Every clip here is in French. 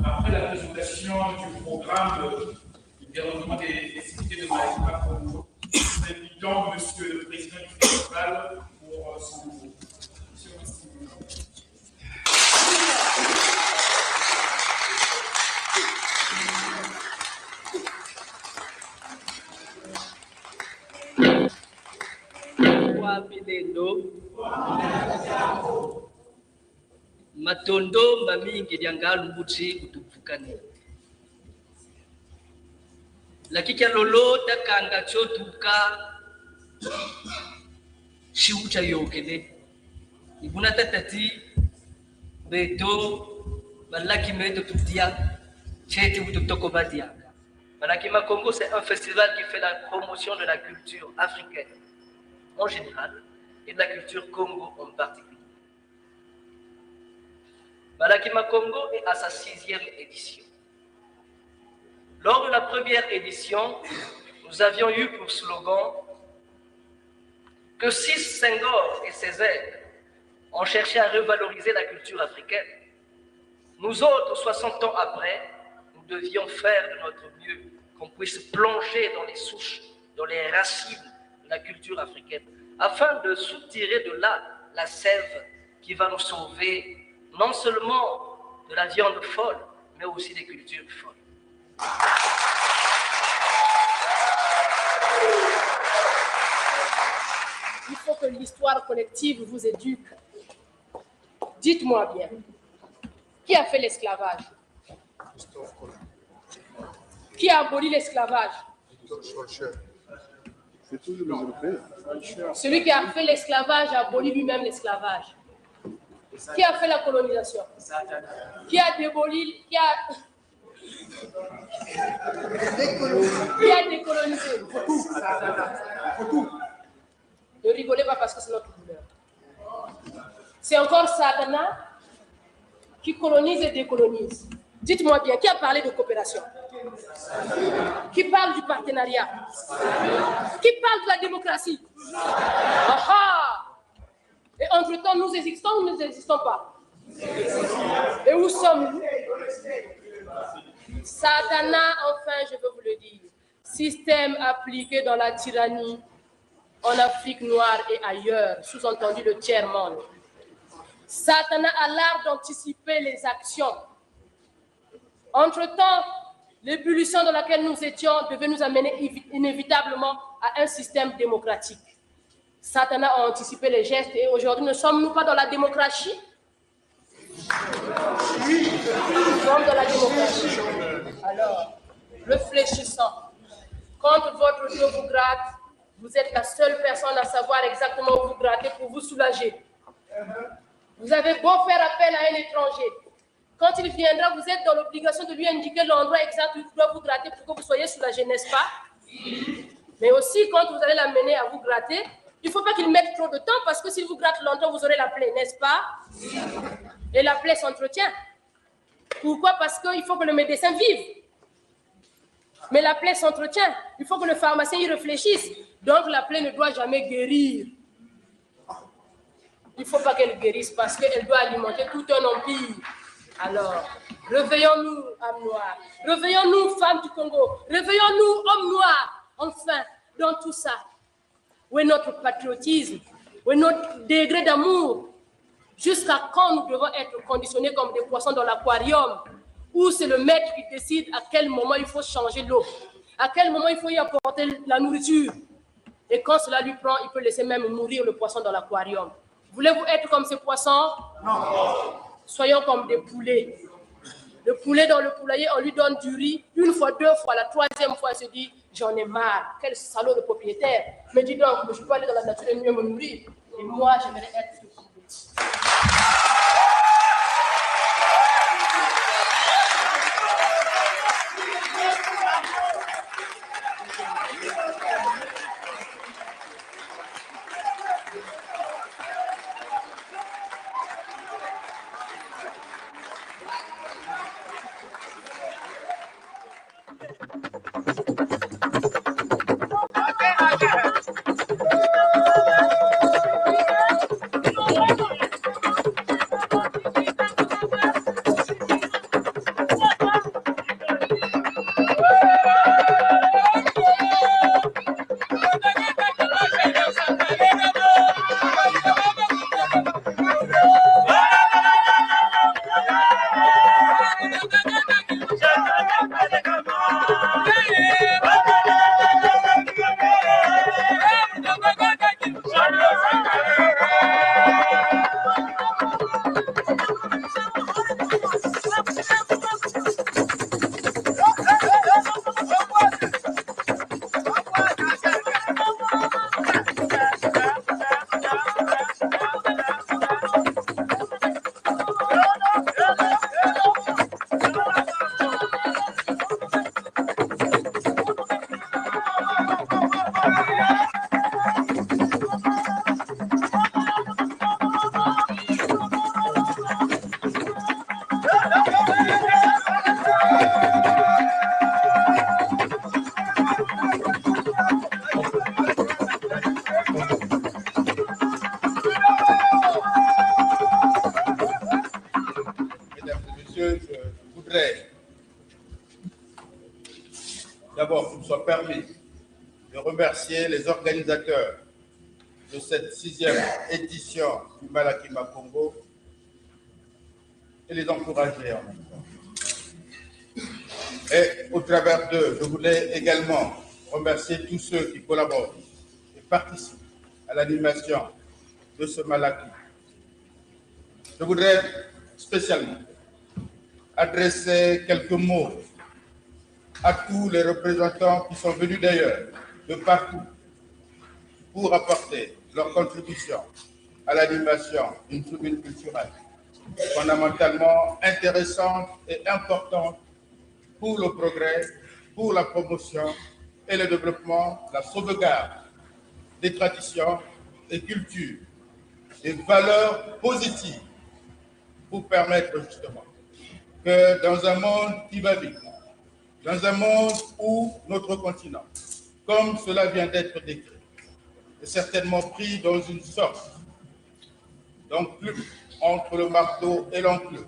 Après la présentation du programme du développement des festivités de Maïka Congo, nous invitons Monsieur le Président du Festival pour son mot. Matondo mamingi liangalu mbuchi utupukani lakika lolo takanga chotuka shiucha yokene ibuna tatati beto balaki meto tutia chete ututoko badia. Malakima Congo, c'est un festival qui fait la promotion de la culture africaine en général et de la culture Congo en particulier. Malakima Congo est à sa 6e édition. Lors de la première édition, nous avions eu pour slogan que si Senghor et ses aides ont cherché à revaloriser la culture africaine, nous autres, 60 ans après, nous devions faire de notre mieux qu'on puisse plonger dans les souches, dans les racines de la culture africaine, afin de soutirer de là la sève qui va nous sauver non seulement de la viande folle, mais aussi des cultures folles. Il faut que l'histoire collective vous éduque. Dites-moi bien, qui a fait l'esclavage? Qui a aboli l'esclavage? C'est toujours les Européens. Celui qui a fait l'esclavage a aboli lui-même l'esclavage. Qui a fait la colonisation? Qui a démoli, qui a décolonisé? Ne rigolez pas parce que c'est notre douleur. C'est encore Satana qui colonise et décolonise. Dites-moi bien, qui a parlé de coopération? Qui parle du partenariat? Qui parle de la démocratie? Aha! Et entre-temps, nous existons ou nous n'existons pas? Et où sommes-nous? Satana, enfin, je veux vous le dire, système appliqué dans la tyrannie, en Afrique noire et ailleurs, sous-entendu le tiers-monde. Satana a l'art d'anticiper les actions. Entre-temps, l'ébullition dans laquelle nous étions devait nous amener inévitablement à un système démocratique. Satan a anticipé les gestes et aujourd'hui, ne sommes-nous pas dans la démocratie? Oui, nous sommes dans la démocratie. Alors, réfléchissant. Quand votre dos vous gratte, vous êtes la seule personne à savoir exactement où vous grattez pour vous soulager. Vous avez beau faire appel à un étranger. Quand il viendra, vous êtes dans l'obligation de lui indiquer l'endroit exact où il doit vous gratter pour que vous soyez soulagé, n'est-ce pas? Mais aussi, quand vous allez l'amener à vous gratter, il ne faut pas qu'il mette trop de temps parce que s'il vous gratte longtemps, vous aurez la plaie, n'est-ce pas? Et la plaie s'entretient. Pourquoi? Parce qu'il faut que le médecin vive. Mais la plaie s'entretient. Il faut que le pharmacien y réfléchisse. Donc la plaie ne doit jamais guérir. Il ne faut pas qu'elle guérisse parce qu'elle doit alimenter tout un empire. Alors, réveillons-nous, âmes noires. Réveillons-nous, femmes du Congo. Réveillons-nous, hommes noirs. Enfin, dans tout ça. Où est notre patriotisme? Où est notre degré d'amour? Jusqu'à quand nous devons être conditionnés comme des poissons dans l'aquarium? Où c'est le maître qui décide à quel moment il faut changer l'eau, à quel moment il faut y apporter la nourriture. Et quand cela lui prend, il peut laisser même mourir le poisson dans l'aquarium. Voulez-vous être comme ces poissons? Non. Soyons comme des poulets. Le poulet dans le poulailler, on lui donne du riz, une fois, deux fois, la troisième fois, il se dit, j'en ai marre. Quel salaud de propriétaire. Mais dis donc, je peux aller dans la nature et mieux me nourrir. Et moi, j'aimerais être ce poulet. Les organisateurs de cette 6e édition du Malakima Congo et les encourager en même temps. Et au travers d'eux, je voulais également remercier tous ceux qui collaborent et participent à l'animation de ce Malaki. Je voudrais spécialement adresser quelques mots à tous les représentants qui sont venus d'ailleurs, de partout, pour apporter leur contribution à l'animation d'une tribune culturelle fondamentalement intéressante et importante pour le progrès, pour la promotion et le développement, la sauvegarde des traditions et cultures, des valeurs positives pour permettre justement que dans un monde qui va vite, dans un monde où notre continent, comme cela vient d'être décrit, est certainement pris dans une sorte d'enclume entre le marteau et l'enclume,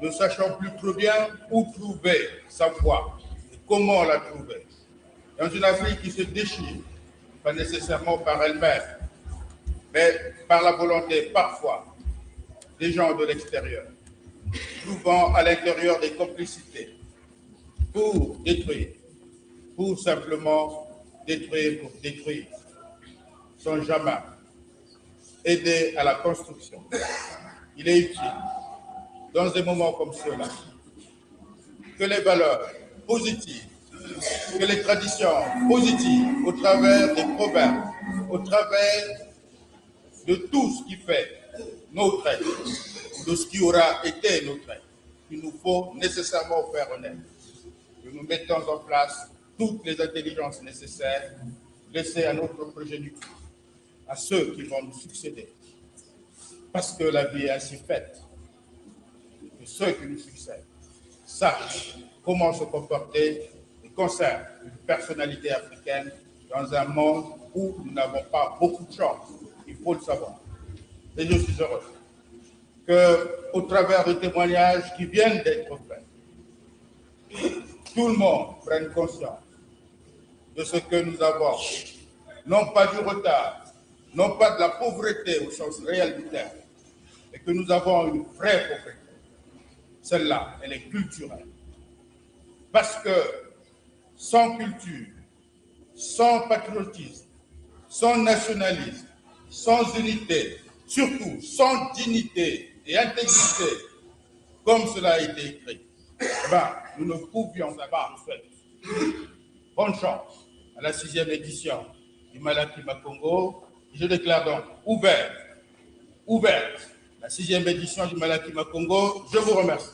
ne sachant plus trop bien où trouver sa voie et comment la trouver. Dans une Afrique qui se déchire, pas nécessairement par elle-même, mais par la volonté parfois des gens de l'extérieur, trouvant à l'intérieur des complicités pour détruire, pour simplement détruire pour détruire. sans jamais aider à la construction. Il est utile, dans des moments comme ceux-là, que les valeurs positives, que les traditions positives, au travers des proverbes, au travers de tout ce qui fait notre être, de ce qui aura été notre être, il nous faut nécessairement faire honnête, que nous mettons en place toutes les intelligences nécessaires, laissées à notre progéniture, à ceux qui vont nous succéder. Parce que la vie est ainsi faite, que ceux qui nous succèdent sachent comment se comporter et conservent une personnalité africaine dans un monde où nous n'avons pas beaucoup de chance, il faut le savoir. Et je suis heureux qu'au travers des témoignages qui viennent d'être faits, tout le monde prenne conscience de ce que nous avons, non pas du retard, non pas de la pauvreté au sens réel du terme, mais que nous avons une vraie pauvreté. Celle-là, elle est culturelle. Parce que sans culture, sans patriotisme, sans nationalisme, sans unité, surtout sans dignité et intégrité, comme cela a été écrit, nous ne pouvions pas faire. Bonne chance à la 6e édition du Malaki Makongo. Je déclare donc ouverte la 6e édition du Malaki Makongo. Je vous remercie.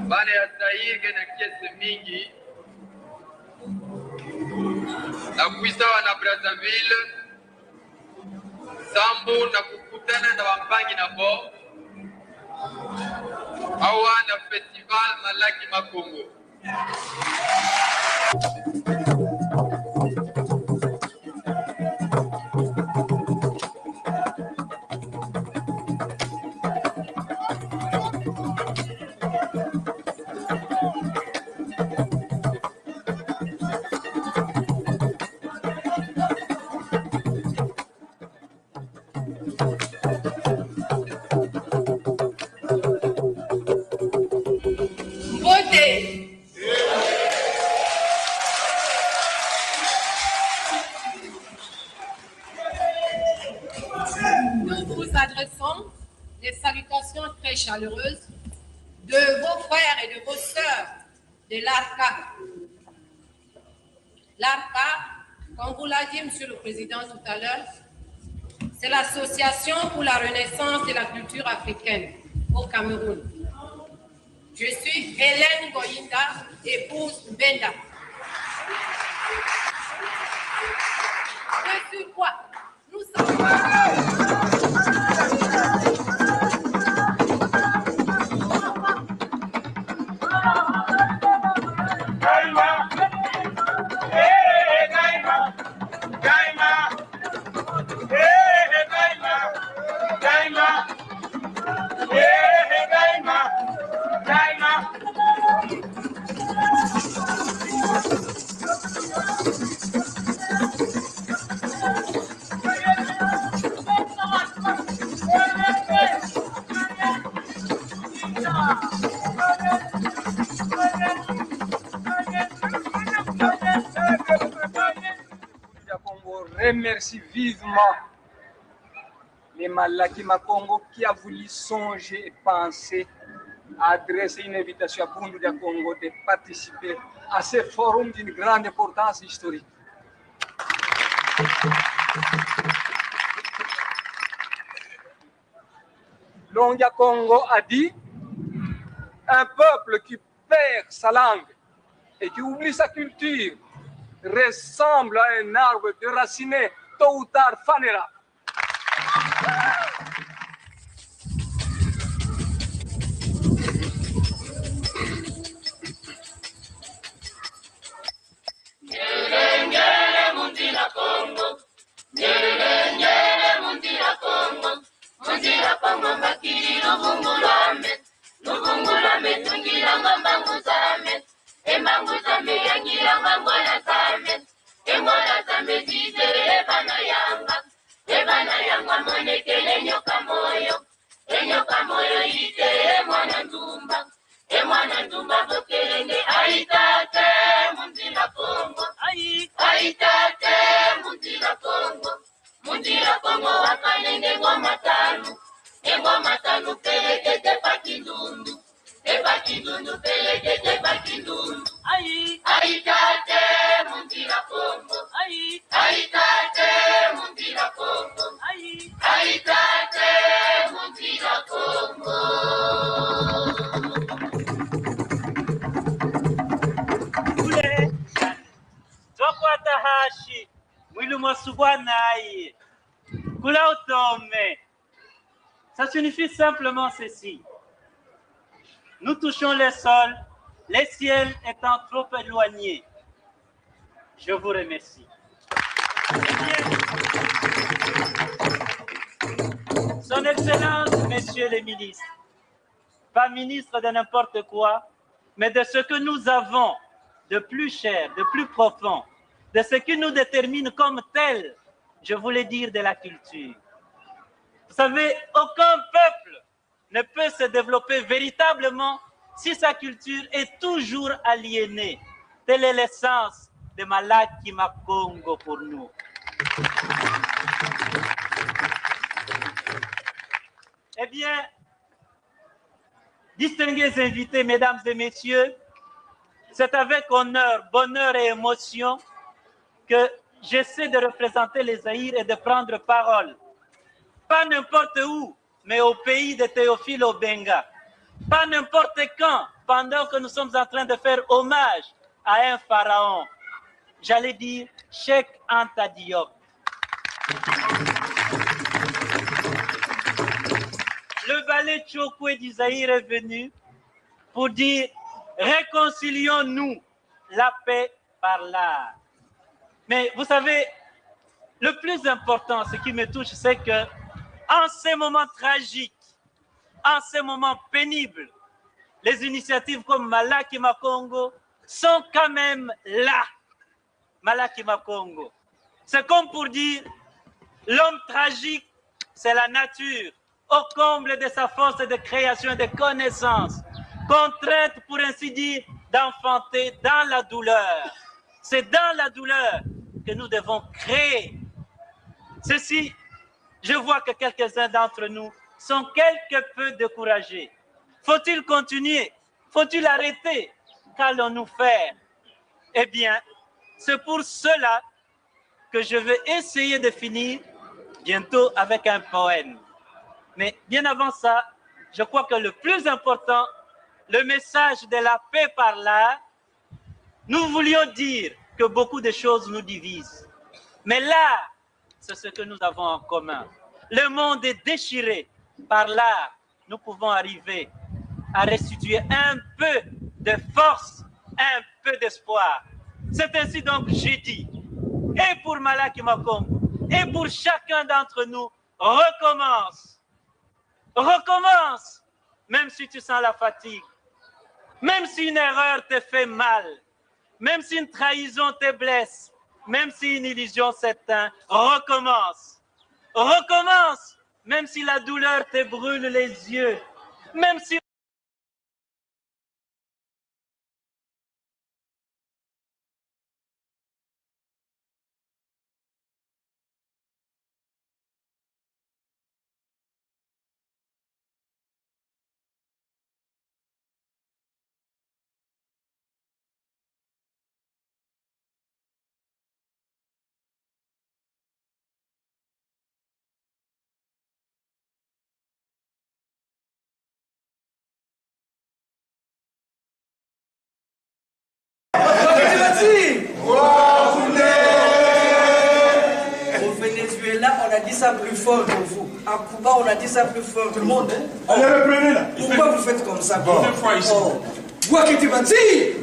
Baada ya Zaire na kesi mingi na kuisawa na Brazzaville sambu na kukutana na wambangi na bo awa na festival Malaki Makongo. Mbote chaleureuse de vos frères et de vos sœurs de l'ARCA. L'ARCA, comme vous l'a dit Monsieur le Président tout à l'heure, c'est l'Association pour la renaissance de la culture africaine au Cameroun. Je suis Hélène Goyinda, épouse Benda. Ce sur quoi nous sommes... Remercie vivement les Malaki Makongo qui a voulu songer et penser à adresser une invitation à Bundu de Congo de participer à ce forum d'une grande importance historique. Longia Congo a dit un peuple qui perd sa langue et qui oublie sa culture ressemble à un arbre déraciné, tôt ou tard fanera. Ça signifie simplement ceci. Nous touchons le sol, les ciels étant trop éloignés. Je vous remercie. Son Excellence, Messieurs les ministres, pas ministre de n'importe quoi, mais de ce que nous avons de plus cher, de plus profond, de ce qui nous détermine comme tel, je voulais dire de la culture. Vous savez, aucun peuple ne peut se développer véritablement si sa culture est toujours aliénée. Telle est l'essence de Malaki Makongo pour nous. Eh bien, distingués invités, mesdames et messieurs, c'est avec honneur, bonheur et émotion que j'essaie de représenter les Zaïre et de prendre parole. Pas n'importe où, mais au pays de Théophile Obenga. Pas n'importe quand, pendant que nous sommes en train de faire hommage à un pharaon. J'allais dire Cheikh Anta Diop. Le ballet Tchokwe du Zaïre est venu pour dire réconcilions-nous, la paix par l'art. Mais vous savez, le plus important, ce qui me touche, c'est que en ces moments tragiques, en ces moments pénibles, les initiatives comme Malaki Makongo sont quand même là. Malaki Makongo. C'est comme pour dire, l'homme tragique, c'est la nature, au comble de sa force de création et de connaissance, contrainte, pour ainsi dire, d'enfanter dans la douleur. C'est dans la douleur que nous devons créer. Ceci, je vois que quelques-uns d'entre nous sont quelque peu découragés. Faut-il continuer? Faut-il arrêter? Qu'allons-nous faire? Eh bien, c'est pour cela que je vais essayer de finir bientôt avec un poème. Mais bien avant ça, je crois que le plus important, le message de la paix par l'art, nous voulions dire que beaucoup de choses nous divisent. Mais l'art, c'est ce que nous avons en commun. Le monde est déchiré. Par l'art, nous pouvons arriver à restituer un peu de force, un peu d'espoir. C'est ainsi donc que j'ai dit, et pour Malaki Makombo, et pour chacun d'entre nous, recommence. Recommence, même si tu sens la fatigue, même si une erreur te fait mal, même si une trahison te blesse, même si une illusion s'éteint, recommence. Recommence, même si la douleur te brûle les yeux, même si Au Venezuela, on a dit ça plus fort que vous. À Cuba, on a dit ça plus fort. Tout le monde, hein? Allez, reprenez là. Pourquoi vous faites comme ça? Deuxième fois ici. Toi qui tu vas dire?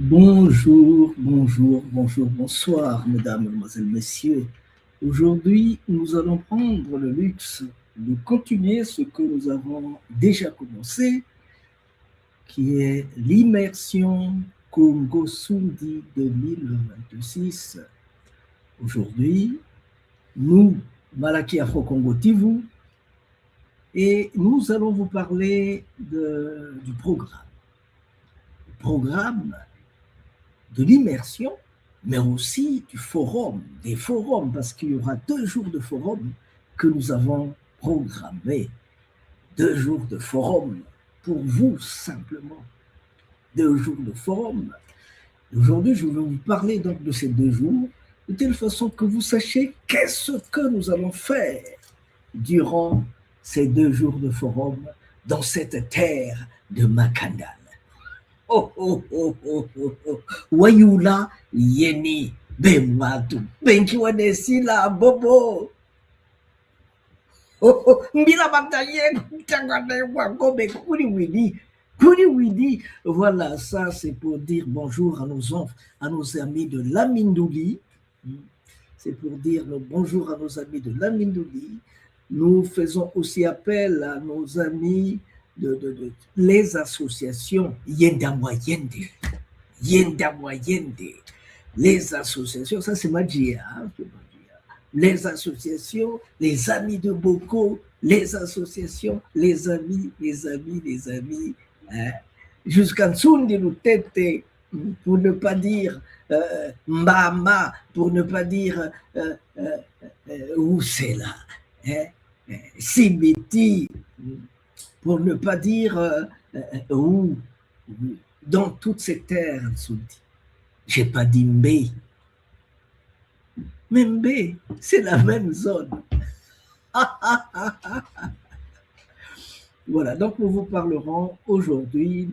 Bonjour, bonjour, bonjour, bonsoir, mesdames, mesdemoiselles, messieurs. Aujourd'hui, nous allons prendre le luxe de continuer ce que nous avons déjà commencé, qui est l'immersion Congo Sundi 2026. Aujourd'hui, nous, Malaki Afro-Congo TV, et nous allons vous parler du programme. Le programme de l'immersion, mais aussi du forum, des forums, parce qu'il y aura 2 jours de forum que nous avons programmés. 2 jours de forum pour vous, simplement. 2 jours de forum. Aujourd'hui, je vais vous parler donc de ces 2 jours, de telle façon que vous sachiez qu'est-ce que nous allons faire durant ces 2 jours de forum dans cette terre de Makandal. Oh, oh, oh, oh, oh, oh. Wayula yeni bemwatu benki wanesila bobo. Mbila bataille, Kuri Widi. Voilà, ça c'est pour dire bonjour à nos amis de Lamindouli. C'est pour dire bonjour à nos amis de Lamindouli. Nous faisons aussi appel à nos amis de les associations Yenda Moyende. Les associations, ça c'est Magia. Les associations, les amis de Boko, les associations, les amis. Hein. Jusqu'en dessous de nos têtes, pour ne pas dire Mbama, pour ne pas dire où c'est là. Hein. Sibiti, pour ne pas dire où, dans toutes ces terres, j'ai pas dit Mbé. Mais Mbé, c'est la même zone. Voilà, donc nous vous parlerons aujourd'hui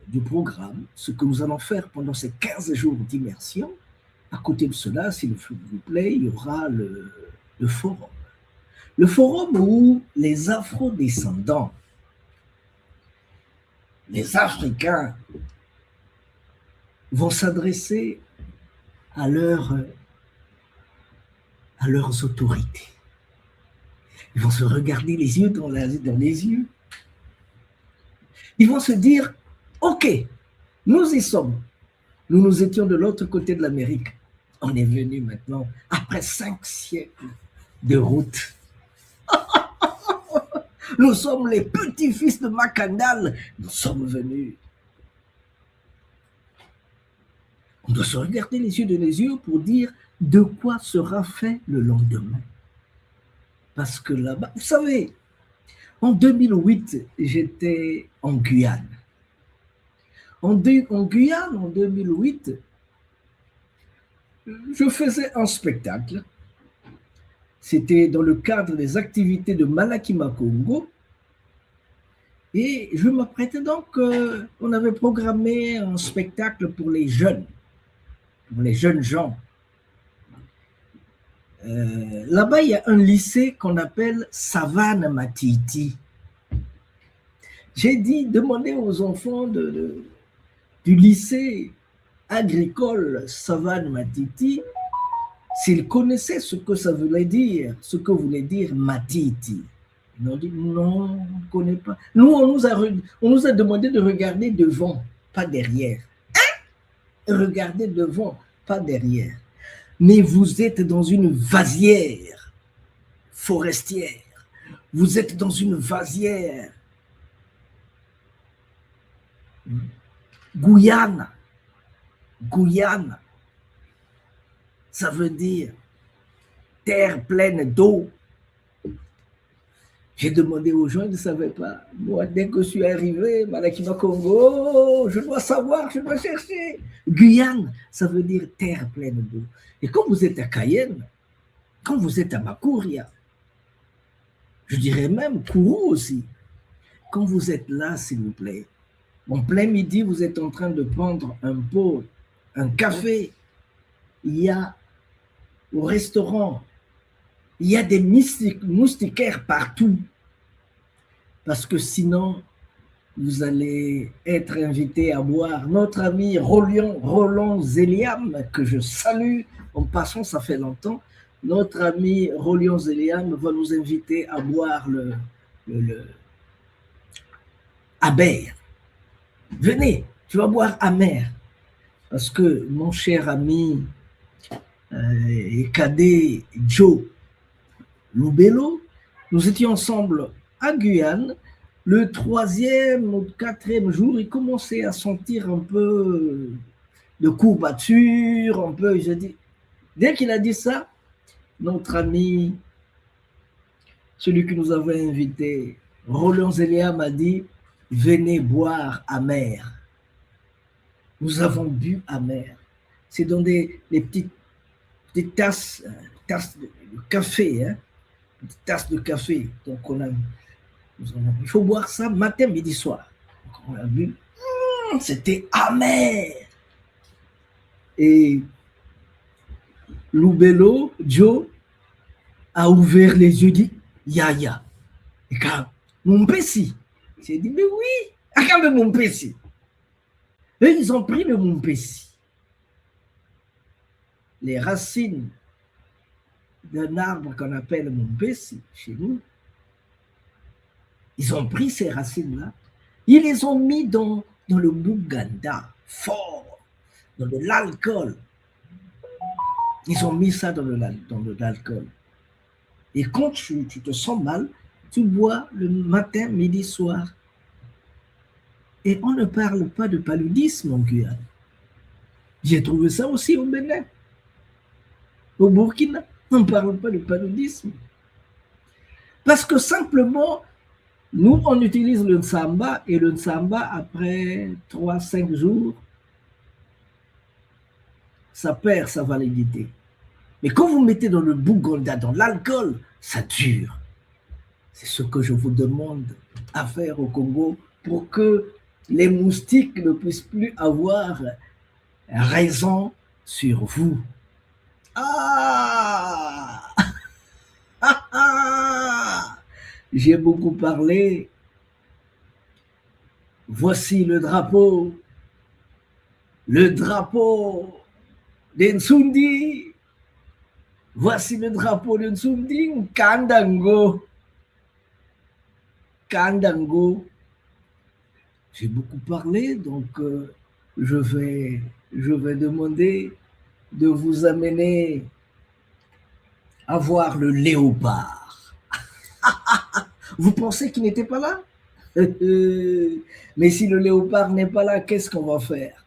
du programme, ce que nous allons faire pendant ces 15 jours d'immersion. À côté de cela, s'il vous plaît, il y aura le forum. Le forum où les Afro-descendants, les Africains, vont s'adresser à leurs autorités. Ils vont se regarder les yeux dans les yeux. Ils vont se dire, ok, nous y sommes. Nous étions de l'autre côté de l'Amérique. On est venu maintenant, après 5 siècles de route. Nous sommes les petits-fils de Macandal. Nous sommes venus. On doit se regarder les yeux dans les yeux pour dire de quoi sera fait le lendemain. Parce que là-bas, vous savez, en 2008, j'étais en Guyane. En Guyane, en 2008, je faisais un spectacle. C'était dans le cadre des activités de Malakima Congo. Et je m'apprêtais donc, on avait programmé un spectacle pour les jeunes gens. Là-bas, il y a un lycée qu'on appelle Savane Matiti. J'ai dit, demandez aux enfants du lycée agricole Savane Matiti s'ils connaissaient ce que ça voulait dire, ce que voulait dire Matiti. Ils ont dit, non, on ne connaît pas. Nous, on nous a demandé de regarder devant, pas derrière. Regardez devant, pas derrière. Mais vous êtes dans une vasière forestière. Vous êtes dans une vasière. Guyane. Ça veut dire terre pleine d'eau. J'ai demandé aux gens, ils ne savaient pas. Moi, dès que je suis arrivé, Malakima Congo, je dois savoir, je dois chercher. Guyane, ça veut dire terre pleine d'eau. Et quand vous êtes à Cayenne, quand vous êtes à Makouria, je dirais même Kourou aussi, quand vous êtes là, s'il vous plaît, en plein midi, vous êtes en train de prendre un pot, un café, il y a au restaurant, il y a des moustiquaires partout. Parce que sinon, vous allez être invité à boire. Notre ami Roland Zéliam, que je salue, en passant, ça fait longtemps, notre ami Roland Zéliam va nous inviter à boire le amer. Venez, tu vas boire amer. Parce que mon cher ami cadet Joe Loubello, nous étions ensemble à Guyane. Le 3e ou 4e jour, il commençait à sentir un peu de courbature, un peu, je dis. Dès qu'il a dit ça, notre ami, celui que nous avons invité, Roland Zélia, m'a dit, venez boire amer. Nous avons bu amer. C'est dans des petites tasses de café, hein, des tasses de café. Donc il faut boire ça matin, midi, soir. Donc on a bu. C'était amer. Et Loubello, Joe, a ouvert les yeux, dit, Yaya, et quand mon Pessi, j'ai dit, mais oui, quand même mon Pessi. Et ils ont pris le mon Pessi. Les racines d'un arbre qu'on appelle mon Pessi chez nous, ils ont pris ces racines-là, ils les ont mis dans le Buganda, fort, dans de l'alcool. Ils ont mis ça dans de l'alcool. Et quand tu te sens mal, tu bois le matin, midi, soir. Et on ne parle pas de paludisme en Guyane. J'ai trouvé ça aussi au Bénin. Au Burkina, on ne parle pas de paludisme. Parce que simplement, nous, on utilise le Nsamba, et le Nsamba, après 3-5 jours, ça perd sa validité. Mais quand vous mettez dans le Buganda, dans l'alcool, ça dure. C'est ce que je vous demande à faire au Congo pour que les moustiques ne puissent plus avoir raison sur vous. Ah, j'ai beaucoup parlé. Voici le drapeau d'Nsundi. Voici le drapeau d'Nsundi, Kandango. Kandango. J'ai beaucoup parlé, donc je vais demander de vous amener à voir le léopard. Vous pensez qu'il n'était pas là? Mais si le léopard n'est pas là, qu'est-ce qu'on va faire?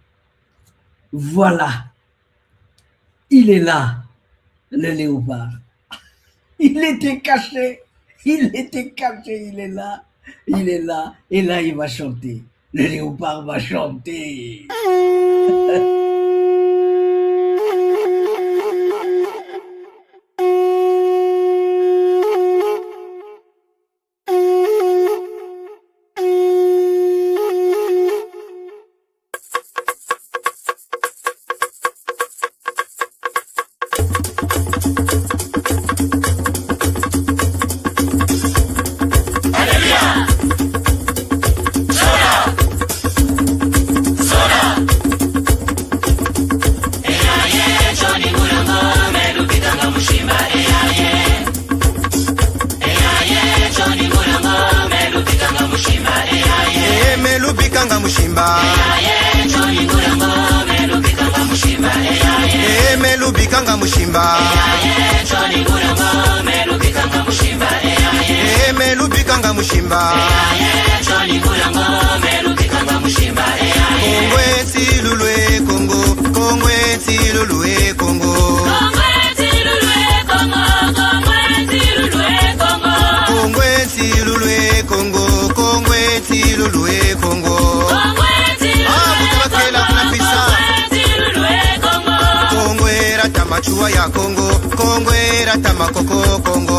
Voilà. Il est là, le léopard. Il était caché. Il est là. Et là, il va chanter. Le léopard va chanter. Chua ya Congo, Congo era tamakoko Congo.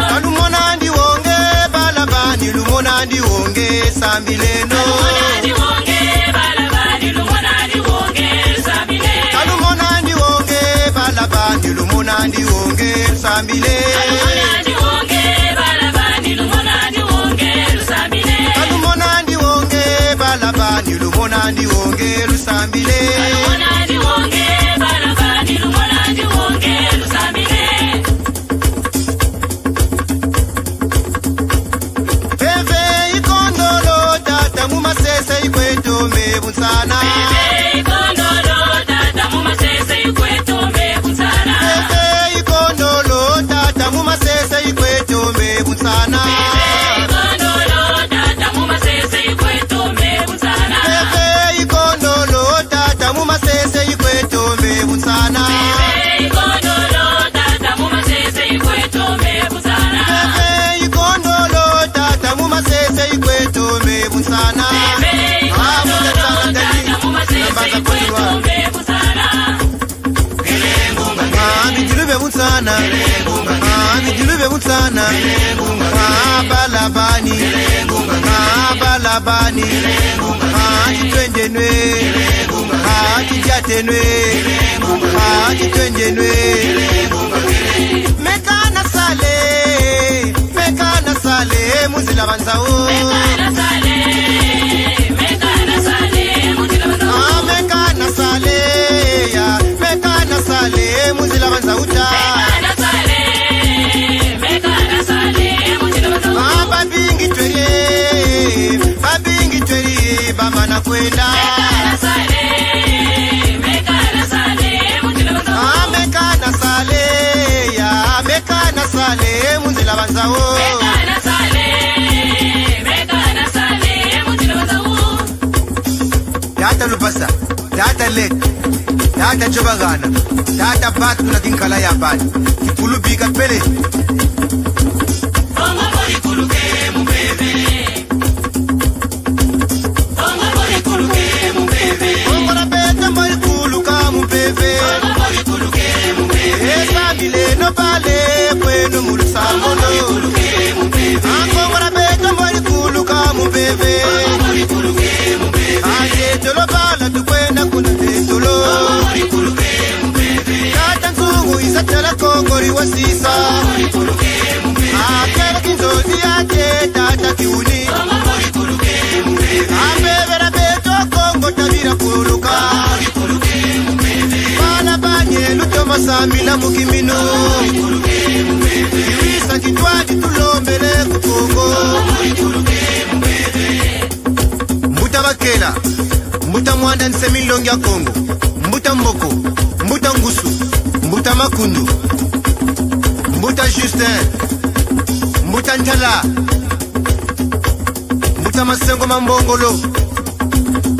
Kalumonandi wonge balabani lumonandi wonge sambileno. Kalumonandi wonge balabani lumonandi wonge sambileno. Kalumonandi wonge balabani lumonandi wonge sambileno. Kalumonandi wonge balabani lumonandi wonge sambileno. Kalumonandi wonge balabani lumonandi wonge lusambile. Lumonandi wonge balabani lumonandi wonge lusambile. Bebe ikondolo tata mumasese ikweto mebunsana. Bebe ikondolo tata mumasese ikweto mebunsana. Bebe ikondolo tata mumasese ikweto mebunsana. Balabani, balabani, twende nwe, Diatenwe, Twenjenwe, Mekana Sale, Muzila Banzao, Mekana Sale, Muzila Banzauta, Babingi Tweri, Bamana Kwenda, Mekana Sale, Muzila Banzao, Tata Lupasa, Tata Lek, Tata Jobagana, Tata Bat Nakinkala Yaban, Kipulu Bika Pele. No vale, bueno, mulsamono. Ancora beta mori kuluka mubebe. Aje tolo bala tu kwenda kuna tolo. Kata nzungu isatela kongori wasisa. Akela kinzozi yake tata kiuni. Ambebera beto kongo tabira kuluka. Bana banye lutoma samila mukimino. Iwisa kitwadi tulombele kukongo. Mbuta bakela, mbuta mwanda nsemilongi ya Kongo. Mbuta mboko, mbuta ngusu, mbuta makundu. Mbuta Justin, mbuta ntala. Mbuta masengo mambongolo.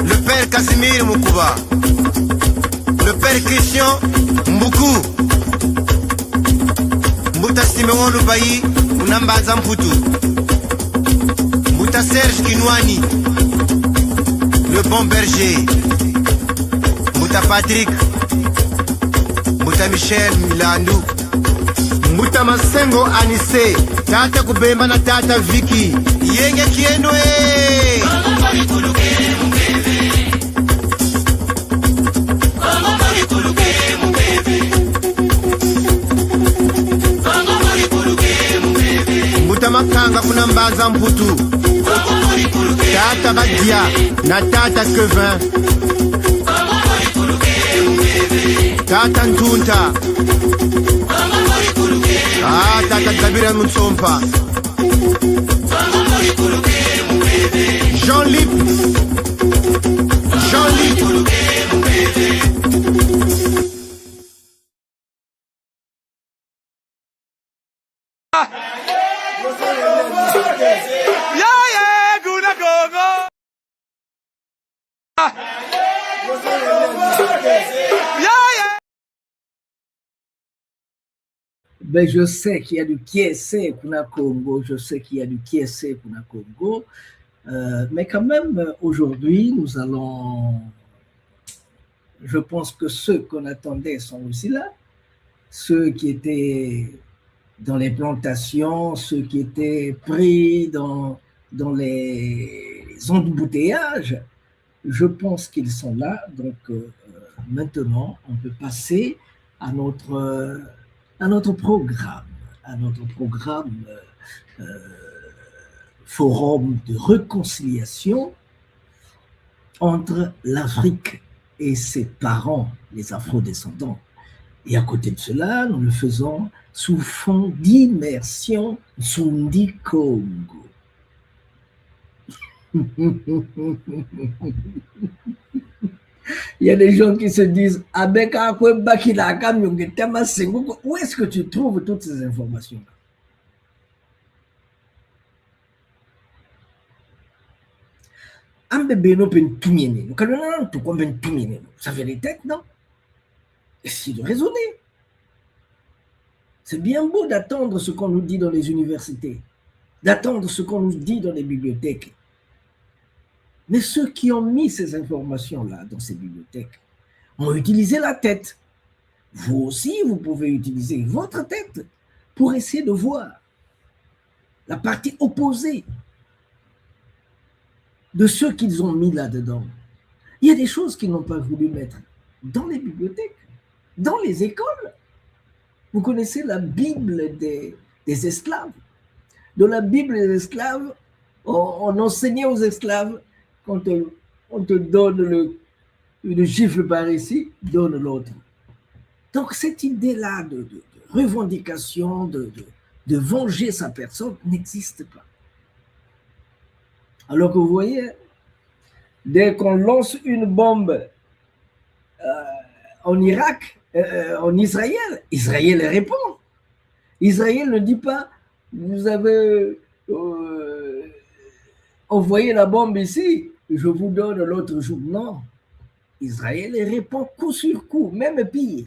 Le père Casimir Mukuba. Le père Christian Mbuku. Mbuta Simeon Lubayi, Unambanza Mputu. Mbuta Serge Kinwani, le bon berger. Mbuta Patrick. Mbuta Michel Milandu. Mbuta Masengo Anise, Tata Kubemba na Tata Vicky. Yenge Kienwe. Mbuta Makanga kuna Mbanza Mputu. Tata Badia na Tata Kevin. Tata Ntunta. Tata Kabira Mutsompa. Jean-Lip. Ben, je sais qu'il y a du Kiese Kuna Congo, je sais qu'il y a du Kiese Kuna Congo, mais quand même, aujourd'hui, nous allons... Je pense que ceux qu'on attendait sont aussi là, ceux qui étaient dans les plantations, ceux qui étaient pris dans les embouteillages, je pense qu'ils sont là. Donc, maintenant, on peut passer à notre programme, forum de réconciliation entre l'Afrique et ses parents, les afro-descendants. Et à côté de cela, nous le faisons sous fond d'immersion Tsundi Congo. Il y a des gens qui se disent où est-ce que tu trouves toutes ces informations-là? Ça fait des têtes, non? Essayez de raisonner. C'est bien beau d'attendre ce qu'on nous dit dans les universités, d'attendre ce qu'on nous dit dans les bibliothèques. Mais ceux qui ont mis ces informations-là dans ces bibliothèques ont utilisé la tête. Vous aussi, vous pouvez utiliser votre tête pour essayer de voir la partie opposée de ceux qu'ils ont mis là-dedans. Il y a des choses qu'ils n'ont pas voulu mettre. dans les bibliothèques, dans les écoles. Vous connaissez la Bible des esclaves. Dans la Bible des esclaves, on enseignait aux esclaves, quand on te donne une gifle par ici, donne l'autre. Donc cette idée-là de revendication, de venger sa personne n'existe pas. Alors que vous voyez, dès qu'on lance une bombe en Irak, en Israël, Israël répond. Israël ne dit pas, vous avez envoyé la bombe ici, je vous donne l'autre jour. Non, Israël répond coup sur coup, même pire.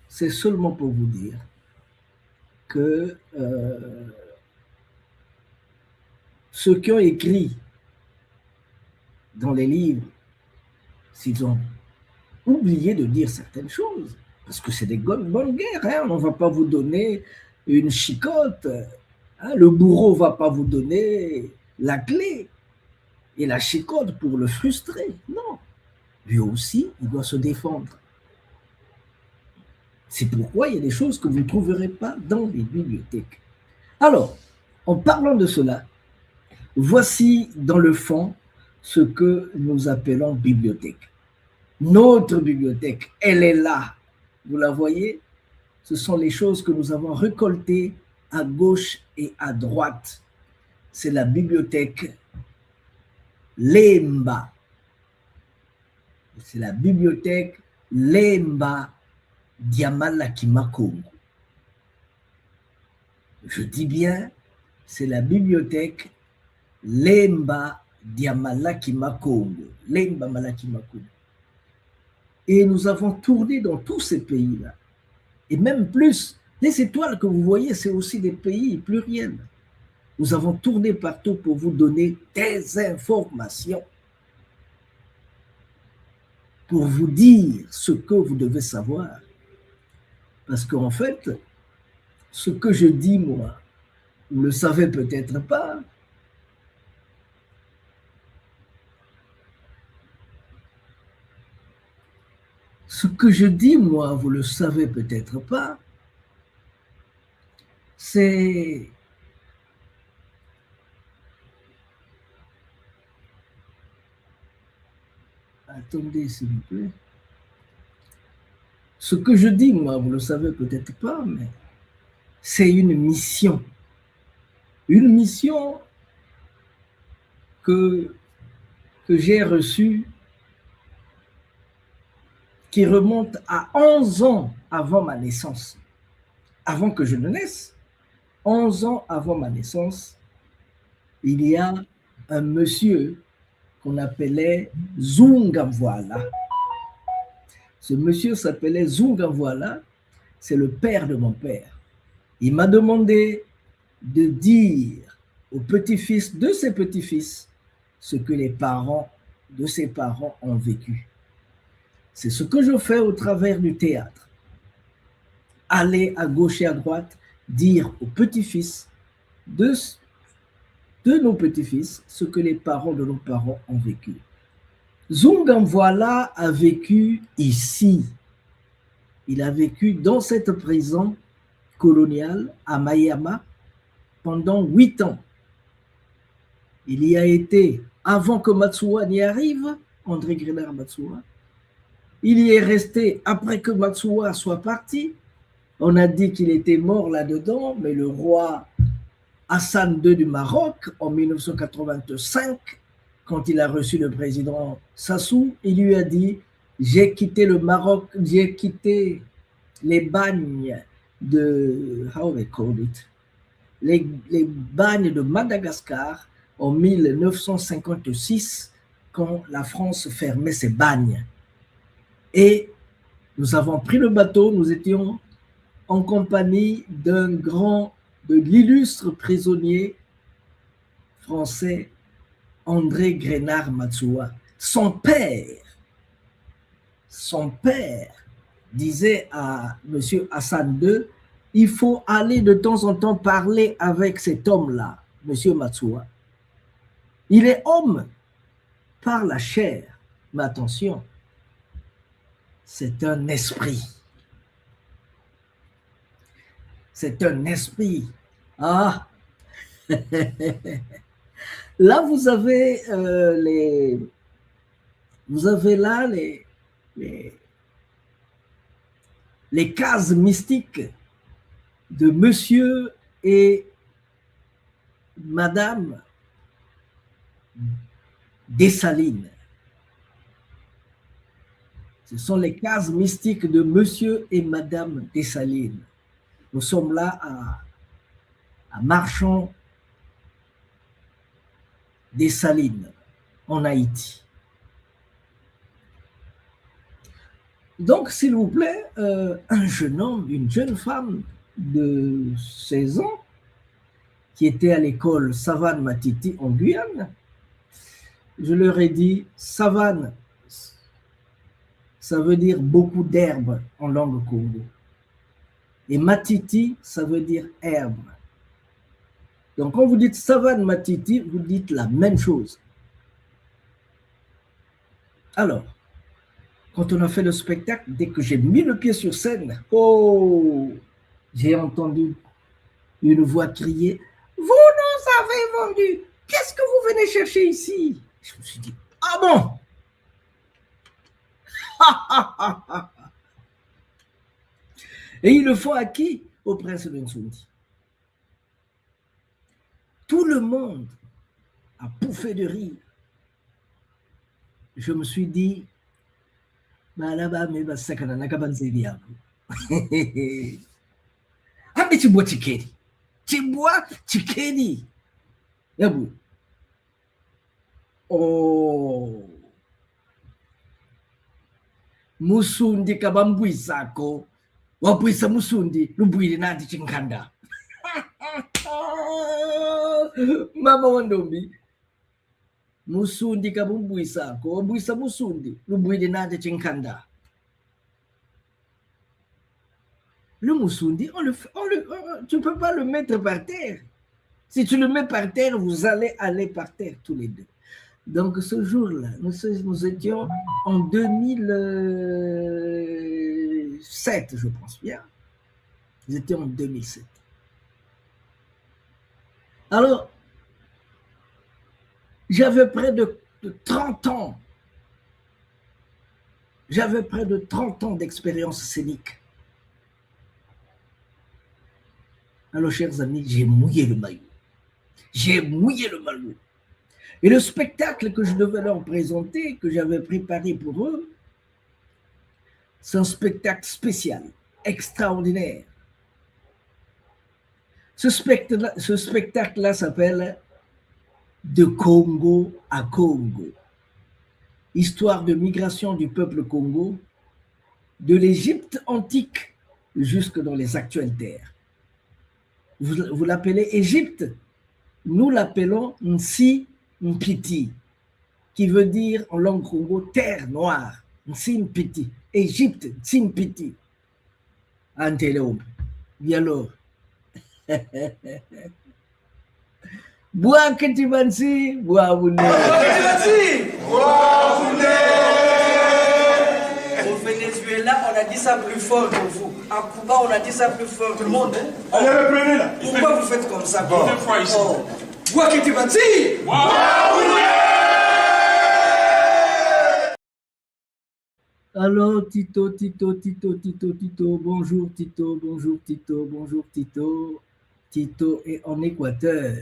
C'est seulement pour vous dire que ceux qui ont écrit dans les livres, s'ils ont oublié de dire certaines choses, parce que c'est des bonnes guerres, hein, on ne va pas vous donner une chicotte, hein, le bourreau ne va pas vous donner la clé et la chicotte pour le frustrer, non. Lui aussi, il doit se défendre. C'est pourquoi il y a des choses que vous ne trouverez pas dans les bibliothèques. Alors, en parlant de cela, voici dans le fond ce que nous appelons bibliothèque. Notre bibliothèque, elle est là. Vous la voyez? Ce sont les choses que nous avons récoltées à gauche et à droite. C'est la bibliothèque Lemba. C'est la bibliothèque Lemba Diamalaki Makongo. Je dis bien, c'est la bibliothèque Lemba Diamalaki Makongo. Lemba Malaki Makongo. Et nous avons tourné dans tous ces pays-là. Et même plus, les étoiles que vous voyez, c'est aussi des pays pluriels. Nous avons tourné partout pour vous donner des informations, pour vous dire ce que vous devez savoir. Parce qu'en fait, ce que je dis, moi, vous ne le savez peut-être pas. Ce que je dis, moi, vous ne le savez peut-être pas, c'est attendez, s'il vous plaît. Ce que je dis, moi, vous ne le savez peut-être pas, mais c'est une mission. Une mission que j'ai reçue qui remonte à 11 ans avant ma naissance. Avant que je ne naisse, 11 ans avant ma naissance, il y a un monsieur qu'on appelait Zungamvoila. Ce monsieur s'appelait Zungamvoila, c'est le père de mon père. Il m'a demandé de dire aux petits-fils de ses petits-fils ce que les parents de ses parents ont vécu. C'est ce que je fais au travers du théâtre. Aller à gauche et à droite, dire aux petits-fils de nos petits-fils ce que les parents de nos parents ont vécu. Zungamvoila a vécu ici. Il a vécu dans cette prison coloniale à Mayama pendant 8 ans. Il y a été, avant que Matsuwa n'y arrive, André Grenard Matsuwa. Il y est resté après que Matsuwa soit parti. On a dit qu'il était mort là-dedans, mais le roi Hassan II du Maroc, en 1985, quand il a reçu le président Sassou, il lui a dit « J'ai quitté le Maroc, j'ai quitté les bagnes de… how they call it? Les bagnes de Madagascar en 1956, quand la France fermait ses bagnes. Et nous avons pris le bateau, nous étions en compagnie de l'illustre prisonnier français André Grenard Matsuwa. Son père disait à M. Hassan II, il faut aller de temps en temps parler avec cet homme-là, M. Matsuwa. Il est homme par la chair, Mais attention, c'est un esprit. C'est un esprit. Ah, là vous avez là les cases mystiques de monsieur et madame Dessalines. Ce sont les cases mystiques de monsieur et madame Dessalines. Nous sommes là à Marchand Dessalines, en Haïti. Donc, s'il vous plaît, un jeune homme, une jeune femme de 16 ans qui était à l'école Savane Matiti en Guyane, je leur ai dit, savane, ça veut dire beaucoup d'herbe en langue congo. Et Matiti, ça veut dire herbe. Donc, quand vous dites savane Matiti, vous dites la même chose. Alors, quand on a fait le spectacle, dès que j'ai mis le pied sur scène, oh, j'ai entendu une voix crier « Vous nous avez vendu! Qu'est-ce que vous venez chercher ici ?» Je me suis dit « Ah bon ?» Et ils le font à qui? Au prince de Nsoundi. Tout le monde a pouffé de rire. Je me suis dit, bah là-bas, mais bah ça n'a pas de bien. Ah, mais tu bois tikedi. Tu bois tikedi. Yabou. Oh. Musundi kabambuisako. Wabuisa musundi. Lubuili nadi chinkanda. Mama wandombi. Musundi kabumbuisako. Wabuisa musundi. Lubuili nadi chinkanda. Le musundi, tu ne peux pas le mettre par terre. Si tu le mets par terre, vous allez aller par terre tous les deux. Donc ce jour-là, nous étions en 2007, je pense bien. Nous étions en 2007. Alors, j'avais près de 30 ans. J'avais près de 30 ans d'expérience scénique. Alors, chers amis, j'ai mouillé le maillot. J'ai mouillé le maillot. Et le spectacle que je devais leur présenter, que j'avais préparé pour eux, c'est un spectacle spécial, extraordinaire. Ce spectacle-là s'appelle De Congo à Congo. Histoire de migration du peuple Congo, de l'Égypte antique jusque dans les actuelles terres. Vous l'appelez Égypte, nous l'appelons Nsi Mpiti, qui veut dire en langue congo terre noire. Nsi Mpiti, Égypte, Nsi Mpiti. Antelom, alors. Bois Ketibansi, bois Wune. Au Venezuela, on a dit ça plus fort que vous. À Cuba, on a dit ça plus fort que tout le monde. Allez, reprenez là. Pourquoi vous faites comme ça? Bon. Une fois ici. Bois Ketibansi. Alors, Tito, bonjour Tito, Tito est en Équateur.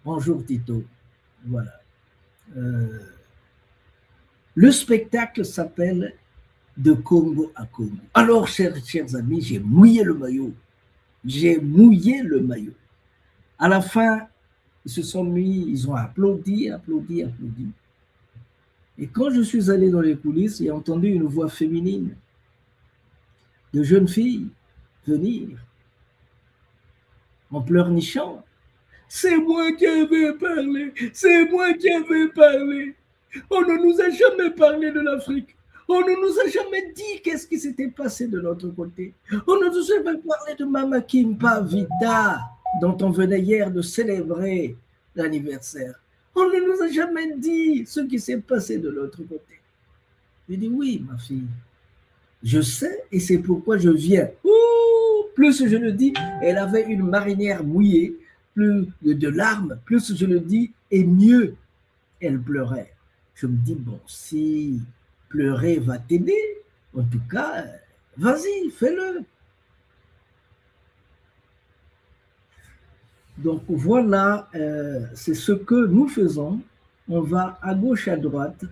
Bonjour Tito, voilà. Le spectacle s'appelle De Congo à Congo. Alors, chers amis, j'ai mouillé le maillot. À la fin, ils se sont mis, ils ont applaudi. Et quand je suis allé dans les coulisses, j'ai entendu une voix féminine de jeune fille venir en pleurnichant. C'est moi qui avais parlé. On ne nous a jamais parlé de l'Afrique. On ne nous a jamais dit qu'est-ce qui s'était passé de notre côté. On ne nous a jamais parlé de Mama Kimpa Vida, dont on venait hier de célébrer l'anniversaire. On ne nous a jamais dit ce qui s'est passé de l'autre côté. Il dit, oui, ma fille, je sais et c'est pourquoi je viens. Ouh, plus je le dis, elle avait une marinière mouillée, plus de larmes, plus je le dis, et mieux elle pleurait. Je me dis, bon, si pleurer va t'aider, en tout cas, vas-y, fais-le. Donc voilà, c'est ce que nous faisons. On va à gauche, à droite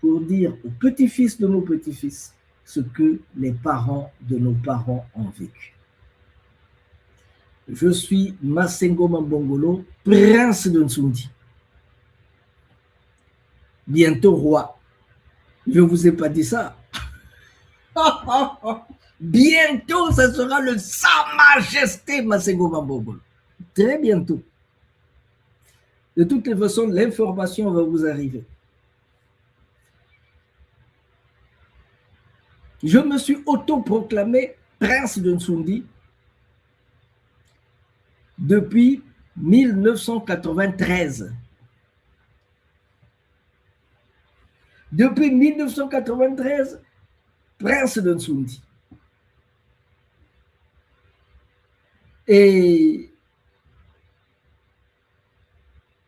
pour dire aux petits-fils de nos petits-fils ce que les parents de nos parents ont vécu. Je suis Masengo Mambongolo, prince de Nsoundi. Bientôt roi. Je ne vous ai pas dit ça. Bientôt, ça sera le Sa Majesté Masengo Mambongolo. Très bientôt. De toutes les façons, l'information va vous arriver. Je me suis autoproclamé prince de Nsoundi depuis 1993. Depuis 1993, prince de Nsoundi. Et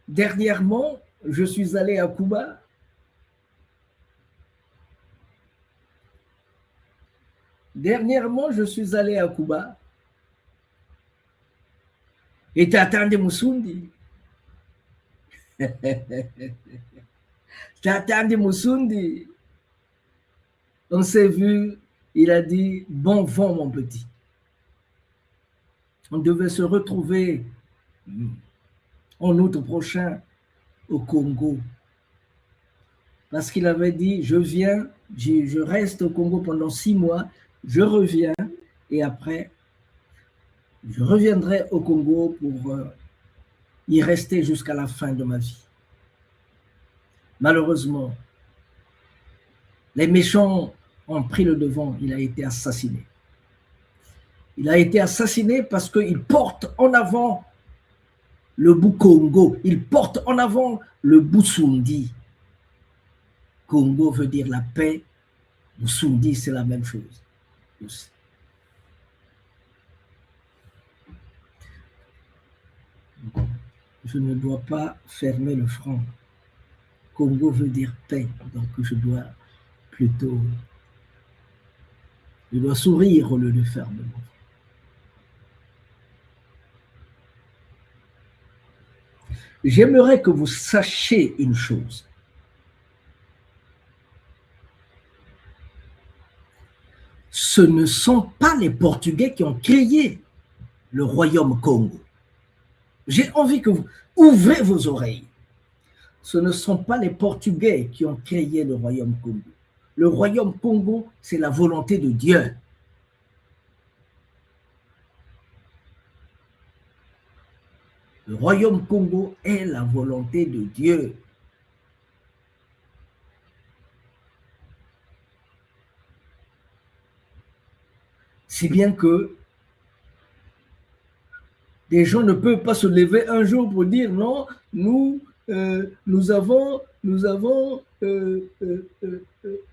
dernièrement, je suis allé à Cuba. Et Tatande Musundi. Tatande Musundi. On s'est vu, il a dit, bon vent mon petit. On devait se retrouver en août prochain au Congo. Parce qu'il avait dit, je viens, je reste au Congo pendant 6 mois, je reviens et après, je reviendrai au Congo pour y rester jusqu'à la fin de ma vie. Malheureusement, les méchants ont pris le devant, il a été assassiné. Il a été assassiné parce qu'il porte en avant le bout Congo, il porte en avant le Busundi. Congo veut dire la paix, Busundi c'est la même chose. Je ne dois pas fermer le front. Congo veut dire paix, donc je dois sourire au lieu de fermer le front. J'aimerais que vous sachiez une chose. Ce ne sont pas les Portugais qui ont créé le royaume Congo. J'ai envie que vous ouvrez vos oreilles. Ce ne sont pas les Portugais qui ont créé le royaume Congo. Le royaume Congo, c'est la volonté de Dieu. Le royaume Congo est la volonté de Dieu. Si bien que des gens ne peuvent pas se lever un jour pour dire non, nous avons,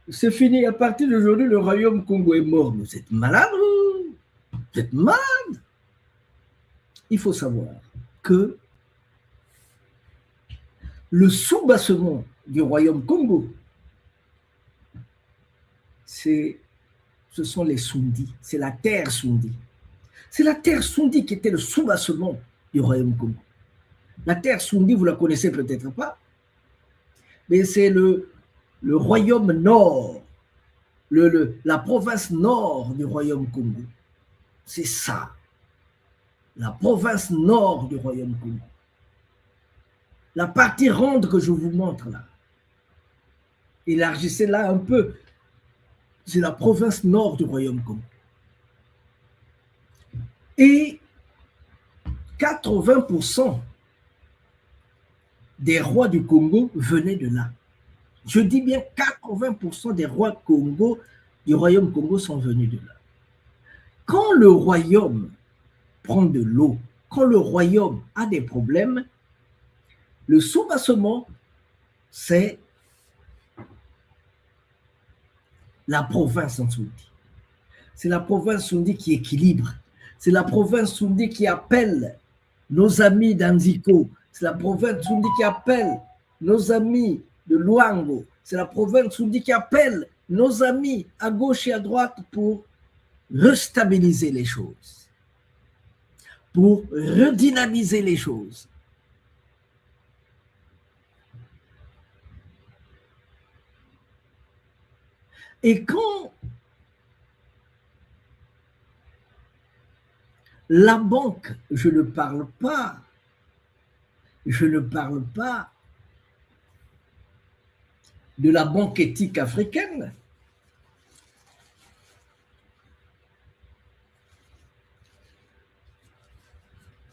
c'est fini, à partir d'aujourd'hui, le royaume Congo est mort. Vous êtes malade, vous êtes malade. Il faut savoir que le soubassement du royaume Congo, ce sont les Sundis, c'est la terre Sundi. C'est la terre Sundi qui était le soubassement du royaume Congo. La terre Sundi, vous la connaissez peut-être pas, mais c'est le royaume nord, la province nord du royaume Congo. C'est ça, la province nord du royaume Congo. La partie ronde que je vous montre là, élargissez-la un peu, c'est la province nord du royaume Congo. Et 80% des rois du Congo venaient de là. Je dis bien 80% des rois Congo, du royaume Congo sont venus de là. Quand le royaume prend de l'eau, quand le royaume a des problèmes, le soubassement, c'est la province Nsundi. C'est la province Nsundi qui équilibre. C'est la province Nsundi qui appelle nos amis d'Anziko. C'est la province Nsundi qui appelle nos amis de Luango. C'est la province Nsundi qui appelle nos amis à gauche et à droite pour restabiliser les choses, pour redynamiser les choses. Et quand la banque, je ne parle pas de la banque éthique africaine,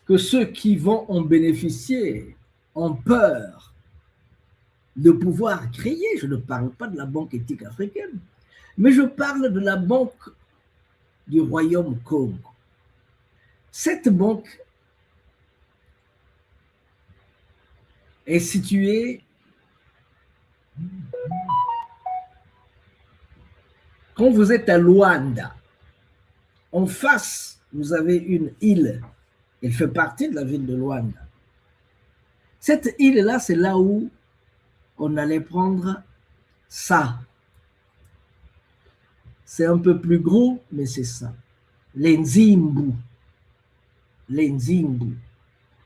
que ceux qui vont en bénéficier ont peur de pouvoir créer. Je ne parle pas de la banque éthique africaine, mais je parle de la banque du Royaume Congo. Cette banque est située quand vous êtes à Luanda. En face, vous avez une île. Elle fait partie de la ville de Luanda. Cette île-là, c'est là où on allait prendre ça. C'est un peu plus gros, mais c'est ça. Les Nzimbu. Les Nzimbu.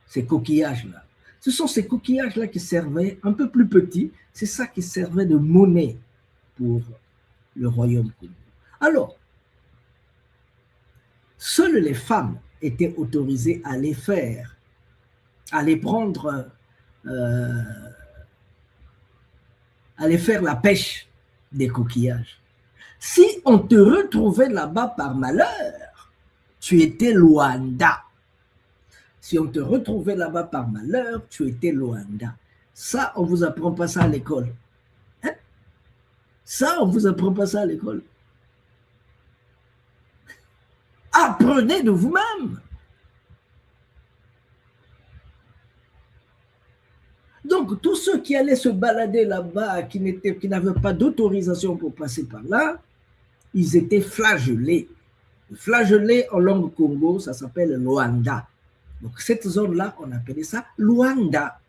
Ces coquillages-là. Ce sont ces coquillages-là qui servaient, un peu plus petits, c'est ça qui servait de monnaie pour le royaume Congo. Alors, seules les femmes étaient autorisées à les faire, à les prendre, à les faire la pêche des coquillages. Si on te retrouvait là-bas par malheur, tu étais Luanda. Si on te retrouvait là-bas par malheur, tu étais Luanda. Ça, on ne vous apprend pas ça à l'école. Hein? Ça, on ne vous apprend pas ça à l'école. Apprenez de vous-même. Donc, tous ceux qui allaient se balader là-bas, qui n'avaient pas d'autorisation pour passer par là, ils étaient flagellés. Flagellés en langue Congo, ça s'appelle Luanda. Donc, cette zone-là, on appelait ça Luanda.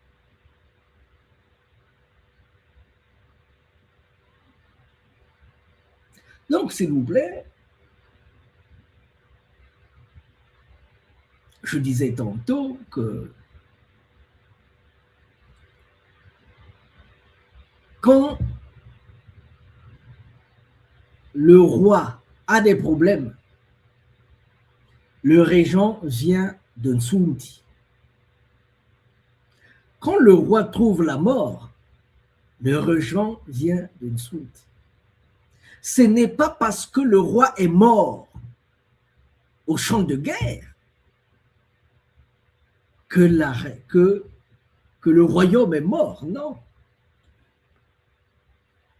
Donc, s'il vous plaît, je disais tantôt que quand le roi a des problèmes, le régent vient de Nsundi. Quand le roi trouve la mort, le régent vient de Nsundi. Ce n'est pas parce que le roi est mort au champ de guerre que le royaume est mort, non.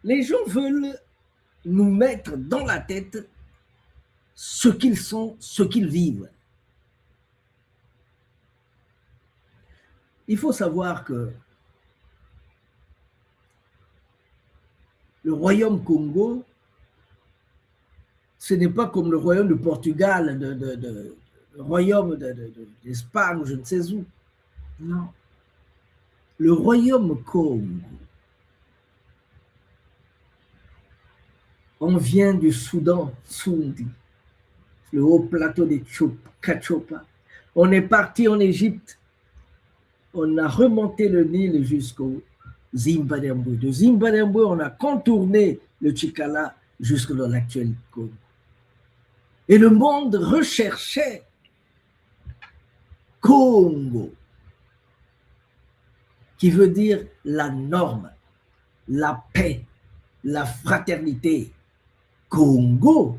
Les gens veulent nous mettre dans la tête ce qu'ils sont, ce qu'ils vivent. Il faut savoir que le royaume Congo, ce n'est pas comme le royaume de Portugal, le royaume d'Espagne, je ne sais où. Non. Le royaume Congo, on vient du Soudan, Sundi, le haut plateau de Kachopa. On est parti en Égypte. On a remonté le Nil jusqu'au Zimbabwe. De Zimbabwe, on a contourné le Chikala jusque dans l'actuel Congo. Et le monde recherchait Congo, qui veut dire la norme, la paix, la fraternité. Congo.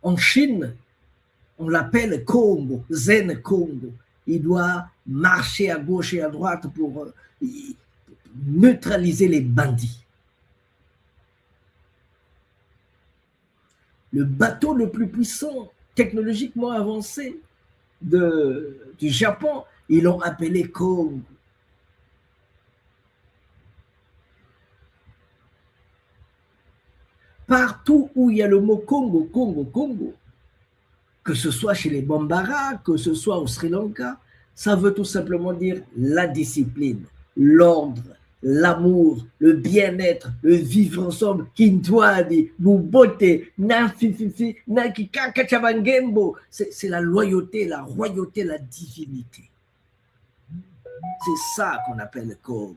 En Chine, on l'appelle Congo, Zen Congo. Il doit marcher à gauche et à droite pour neutraliser les bandits. Le bateau le plus puissant, technologiquement avancé du Japon, Ils l'ont appelé Congo. Partout où il y a le mot Congo, Congo, Congo, que ce soit chez les Bambara, que ce soit au Sri Lanka, ça veut tout simplement dire la discipline, l'ordre, l'amour, le bien-être, le vivre ensemble, Kintwadi, Bubote, Nafififi, Nakikaka Chabangembo. C'est la loyauté, la royauté, la divinité. C'est ça qu'on appelle Congo.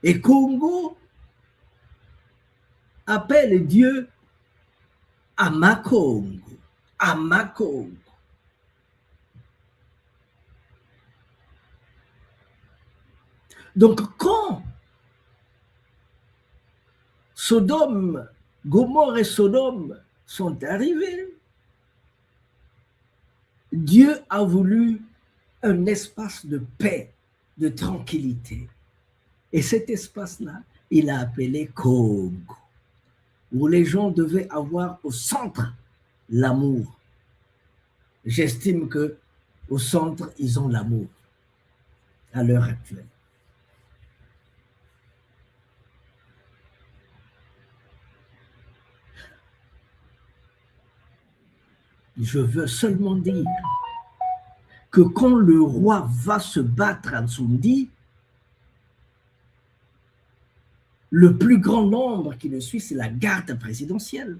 Et Congo appelle Dieu Amakongo, Amakongo. Donc quand Sodome, Gomorrhe et Sodome sont arrivés, Dieu a voulu un espace de paix, de tranquillité. Et cet espace-là, il a appelé Congo, où les gens devaient avoir au centre l'amour. J'estime que au centre, ils ont l'amour à l'heure actuelle. Je veux seulement dire que quand le roi va se battre à Nsundi, le plus grand nombre qui le suit, c'est la garde présidentielle.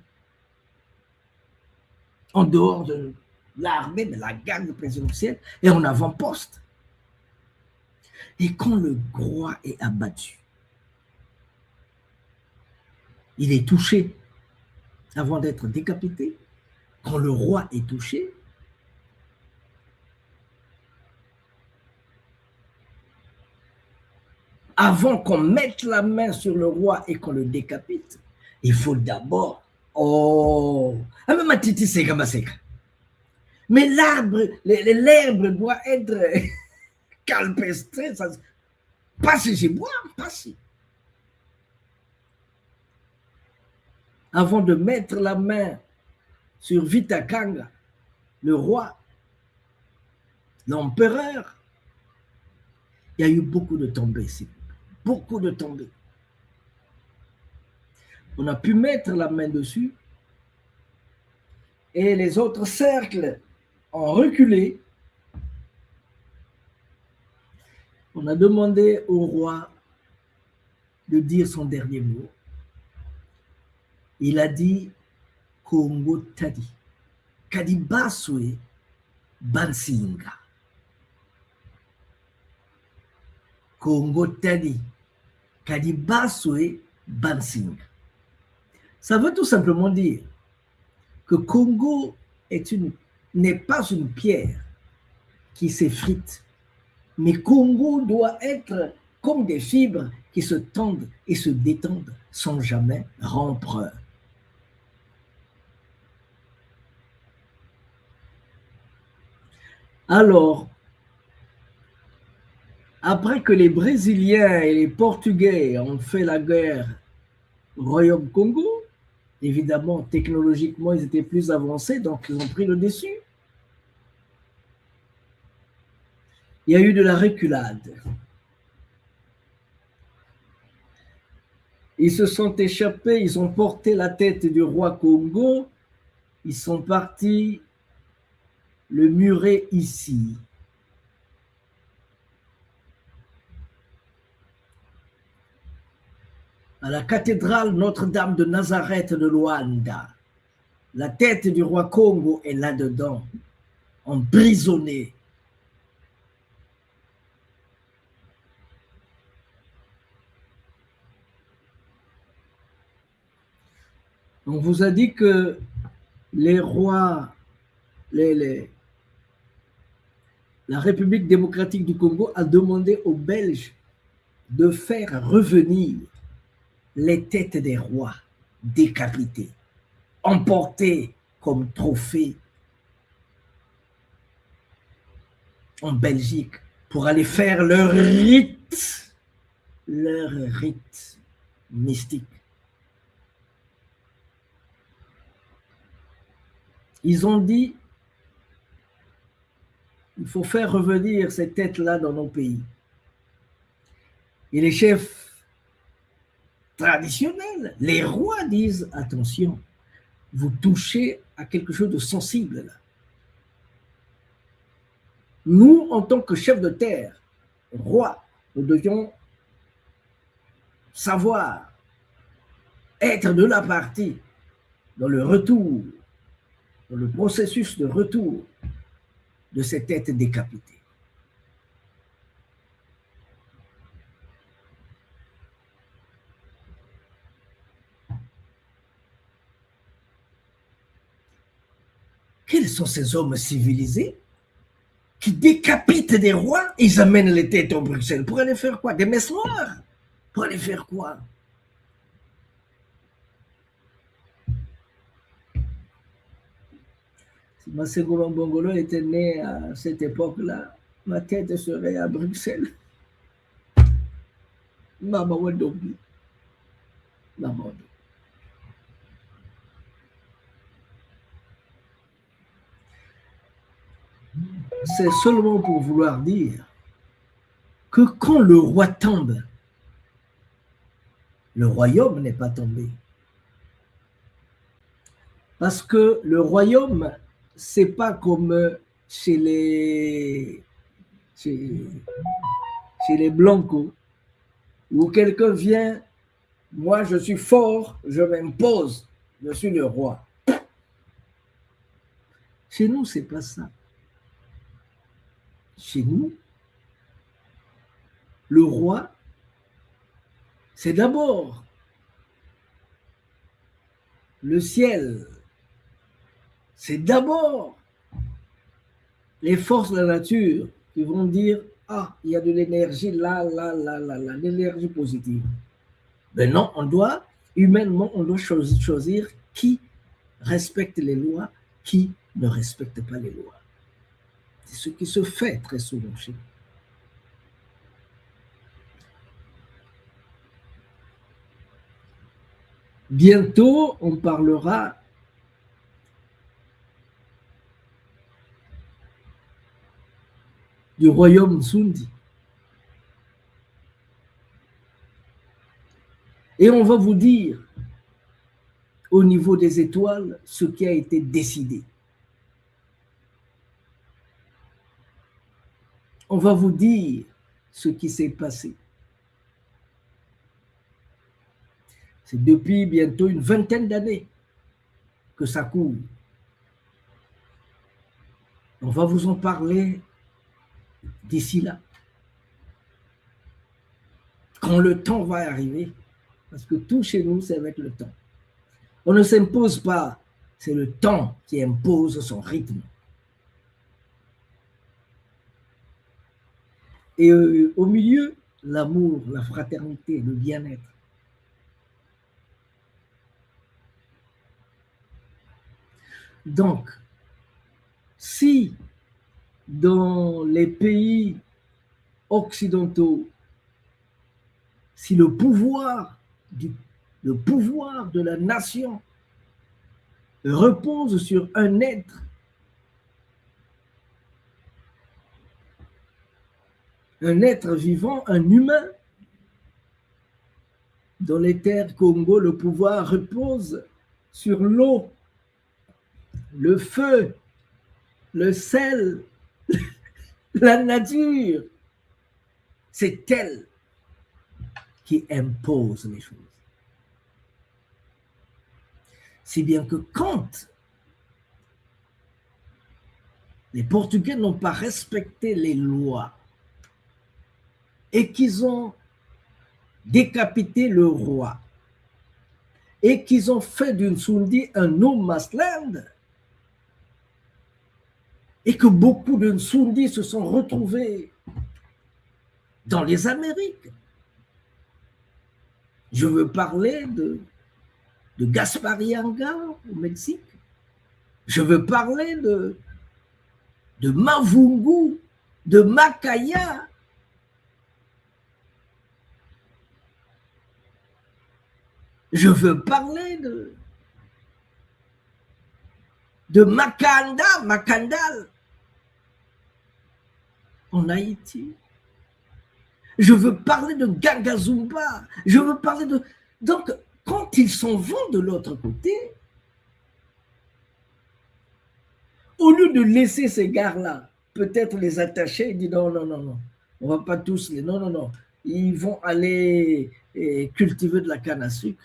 En dehors de l'armée, de la garde présidentielle et en avant-poste. Et quand le roi est abattu, il est touché avant d'être décapité. Quand le roi est touché, avant qu'on mette la main sur le roi et qu'on le décapite, il faut d'abord... Mais l'herbe doit être calpestrée. Passez chez moi, passez. Avant de mettre la main sur Vitakanga, le roi, l'empereur, il y a eu beaucoup de tombées ici. Beaucoup de tombées. On a pu mettre la main dessus et les autres cercles ont reculé. On a demandé au roi de dire son dernier mot. Il a dit Congo Tadi, Kadibaswe Bansinga. Congo Tadi, Kadibaswe Bansinga. Ça veut tout simplement dire que Congo n'est pas une pierre qui s'effrite, mais Congo doit être comme des fibres qui se tendent et se détendent sans jamais rompre. Alors, après que les Brésiliens et les Portugais ont fait la guerre au Royaume Congo, évidemment, technologiquement, ils étaient plus avancés, donc ils ont pris le dessus. Il y a eu de la reculade. Ils se sont échappés, ils ont porté la tête du roi Congo, ils sont partis le murer ici. À la cathédrale Notre-Dame de Nazareth de Luanda. La tête du roi Congo est là-dedans, emprisonnée. On vous a dit que les rois, la République démocratique du Congo a demandé aux Belges de faire revenir les têtes des rois décapités, emportés comme trophée en Belgique pour aller faire leur rite mystique. Ils ont dit Il faut faire revenir ces têtes-là dans nos pays. Et les chefs traditionnels, les rois disent, attention, vous touchez à quelque chose de sensible là. Nous, en tant que chefs de terre, rois, nous devions savoir être de la partie dans le retour, dans le processus de retour de ces têtes décapitées. Quels sont ces hommes civilisés qui décapitent des rois et ils amènent les têtes au Bruxelles? Pour aller faire quoi? Des messes noires? Pour aller faire quoi? Si Masego Bongolo était né à cette époque-là, ma tête serait à Bruxelles. Maman Wadobi. Maman Wadobi. C'est seulement pour vouloir dire que quand le roi tombe, le royaume n'est pas tombé. Parce que le royaume, c'est pas comme chez les Blancos, où quelqu'un vient, moi je suis fort, je m'impose, je suis le roi. Chez nous, c'est pas ça. Chez nous, le roi, c'est d'abord le ciel, c'est d'abord les forces de la nature qui vont dire « Ah, il y a de l'énergie là, l'énergie positive. » Mais non, humainement, on doit choisir qui respecte les lois, qui ne respecte pas les lois. C'est ce qui se fait très souvent chez nous. Bientôt, on parlera du royaume Sundi. Et on va vous dire, au niveau des étoiles, ce qui a été décidé. On va vous dire ce qui s'est passé. C'est depuis bientôt une vingtaine d'années que ça court. On va vous en parler d'ici là. Quand le temps va arriver, parce que tout chez nous, c'est avec le temps. On ne s'impose pas, c'est le temps qui impose son rythme. Et au milieu, l'amour, la fraternité, le bien-être. Donc, si dans les pays occidentaux, si le pouvoir de la nation repose sur un être, vivant, un humain, dans les terres Congo, le pouvoir repose sur l'eau, le feu, le sel, la nature. C'est elle qui impose les choses. Si bien que quand les Portugais n'ont pas respecté les lois et qu'ils ont décapité le roi et qu'ils ont fait d'une Sundi un no man's land, et que beaucoup de Sundis se sont retrouvés dans les Amériques. Je veux parler de Gasparianga au Mexique. Je veux parler de Mavungu, de Macaya. Je veux parler de Makandal. en Haïti. Je veux parler de Gangazumba. Je veux parler de... Donc, quand ils s'en vont de l'autre côté, au lieu de laisser ces gars-là, peut-être les attacher, ils disent non, non, non, non, on ne va pas tous les... Non, non, non. Ils vont aller cultiver de la canne à sucre.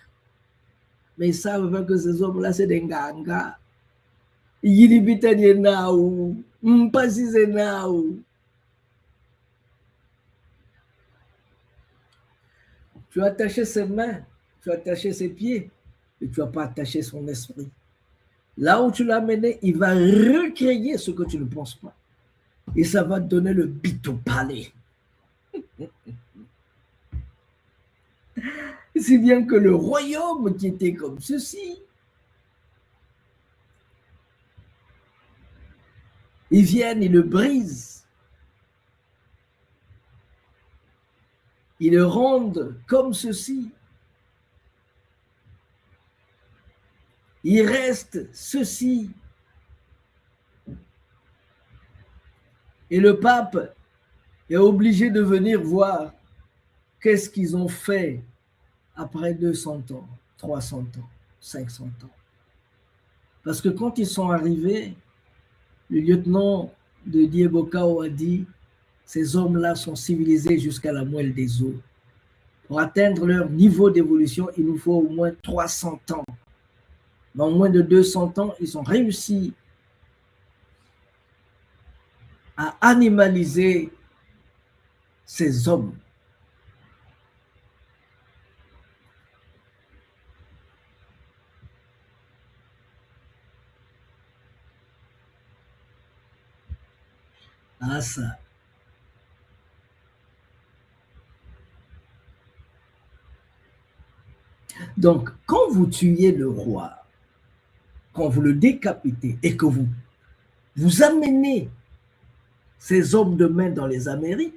Mais ils savent pas que ces hommes-là, c'est des gangas. Ils disent naou, pas si c'est naou. Tu as attaché ses mains, tu as attaché ses pieds, et tu n'as pas attaché son esprit. Là où tu l'as mené, il va recréer ce que tu ne penses pas. Et ça va te donner le bitopalais. Si bien que le royaume qui était comme ceci, ils viennent, ils le brisent. Ils le rendent comme ceci. Il reste ceci. Et le pape est obligé de venir voir qu'est-ce qu'ils ont fait après 200 ans, 300 ans, 500 ans. Parce que quand ils sont arrivés, le lieutenant de Diego Cao a dit, ces hommes-là sont civilisés jusqu'à la moelle des os. Pour atteindre leur niveau d'évolution, il nous faut au moins 300 ans. Mais en moins de 200 ans, ils ont réussi à animaliser ces hommes. Ah ça. Donc, quand vous tuez le roi, quand vous le décapitez et que vous amenez ces hommes de main dans les Amériques,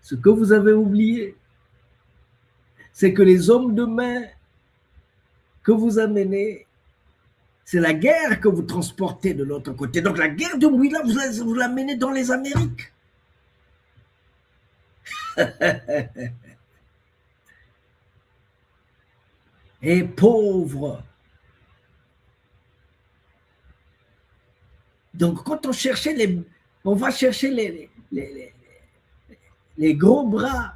ce que vous avez oublié, c'est que les hommes de main que vous amenez, c'est la guerre que vous transportez de l'autre côté. Donc la guerre de Mouila, vous l'amenez dans les Amériques. Et pauvres. Donc quand on va chercher les gros bras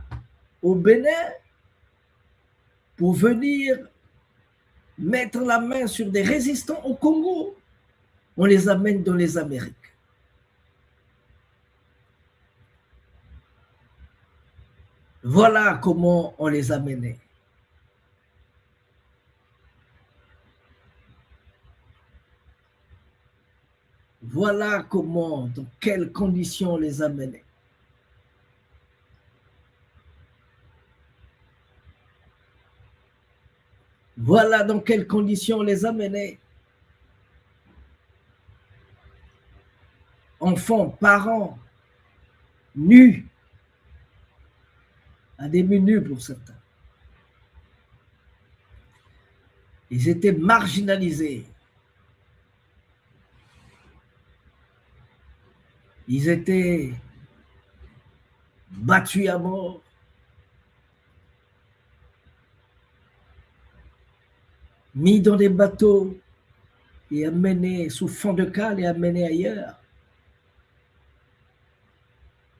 au Bénin pour venir mettre la main sur des résistants au Congo, on les amène dans les Amériques. Voilà comment on les amenait. Voilà comment, dans quelles conditions on les amenait. Voilà dans quelles conditions on les amenait. Enfants, parents, nus, à demi nus pour certains. Ils étaient marginalisés. Ils étaient battus à mort. Mis dans des bateaux et amenés sous fond de cale et amenés ailleurs.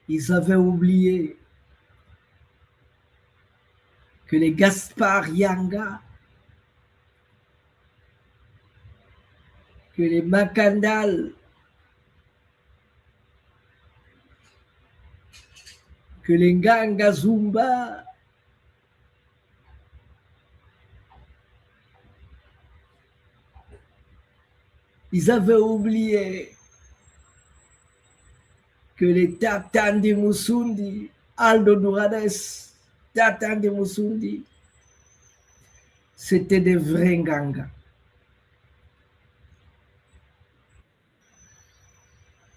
Ils avaient oublié que les Gaspard Yanga, que les Macandal, que les Ngangazumba, ils avaient oublié que les Tatan de Musundi, Aldo Durades, Tatan de Musundi, c'était des vrais Nganga.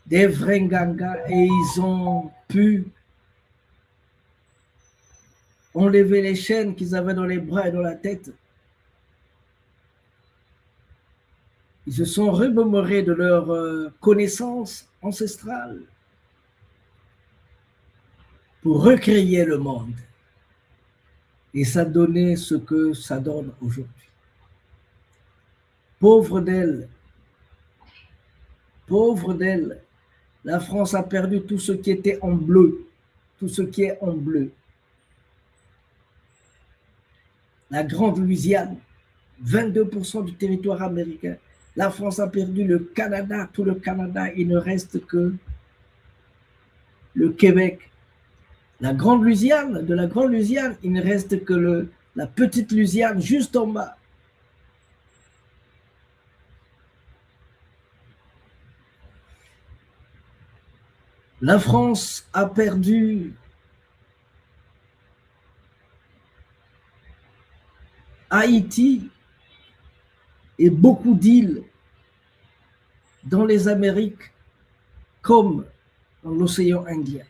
Des vrais Nganga, et ils ont pu enlever les chaînes qu'ils avaient dans les bras et dans la tête. Ils se sont remémorés de leur connaissance ancestrale pour recréer le monde. Et ça donnait ce que ça donne aujourd'hui. Pauvre d'elle, la France a perdu tout ce qui était en bleu, tout ce qui est en bleu. La grande Louisiane, 22% du territoire américain. La France a perdu le Canada, tout le Canada, il ne reste que le Québec. La grande Louisiane, de la grande Louisiane, il ne reste que la petite Louisiane juste en bas. La France a perdu Haïti et beaucoup d'îles dans les Amériques comme dans l'océan Indien.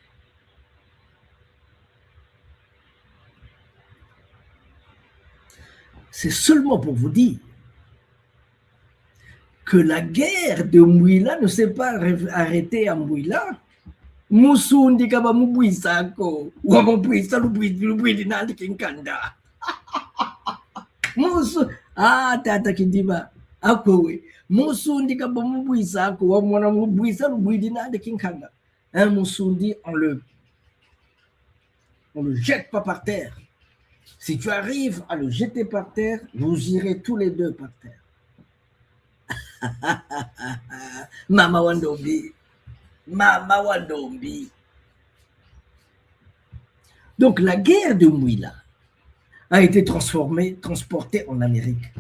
C'est seulement pour vous dire que la guerre de Mouila ne s'est pas arrêtée à Mouila. Musundi kaba mubwisa ko wa mubwisa lubwidi nandi kinkanda musu tata kidiba akowe musundi kaba mubwisa ko wa mwana mubwisa lubwidi nandi kinkanda. Un musundi on le jette pas par terre. Si tu arrives à le jeter par terre, vous irez tous les deux par terre. Mama Wandombi. Mama Wandombi. Donc la guerre de Mouila a été transportée en Amérique.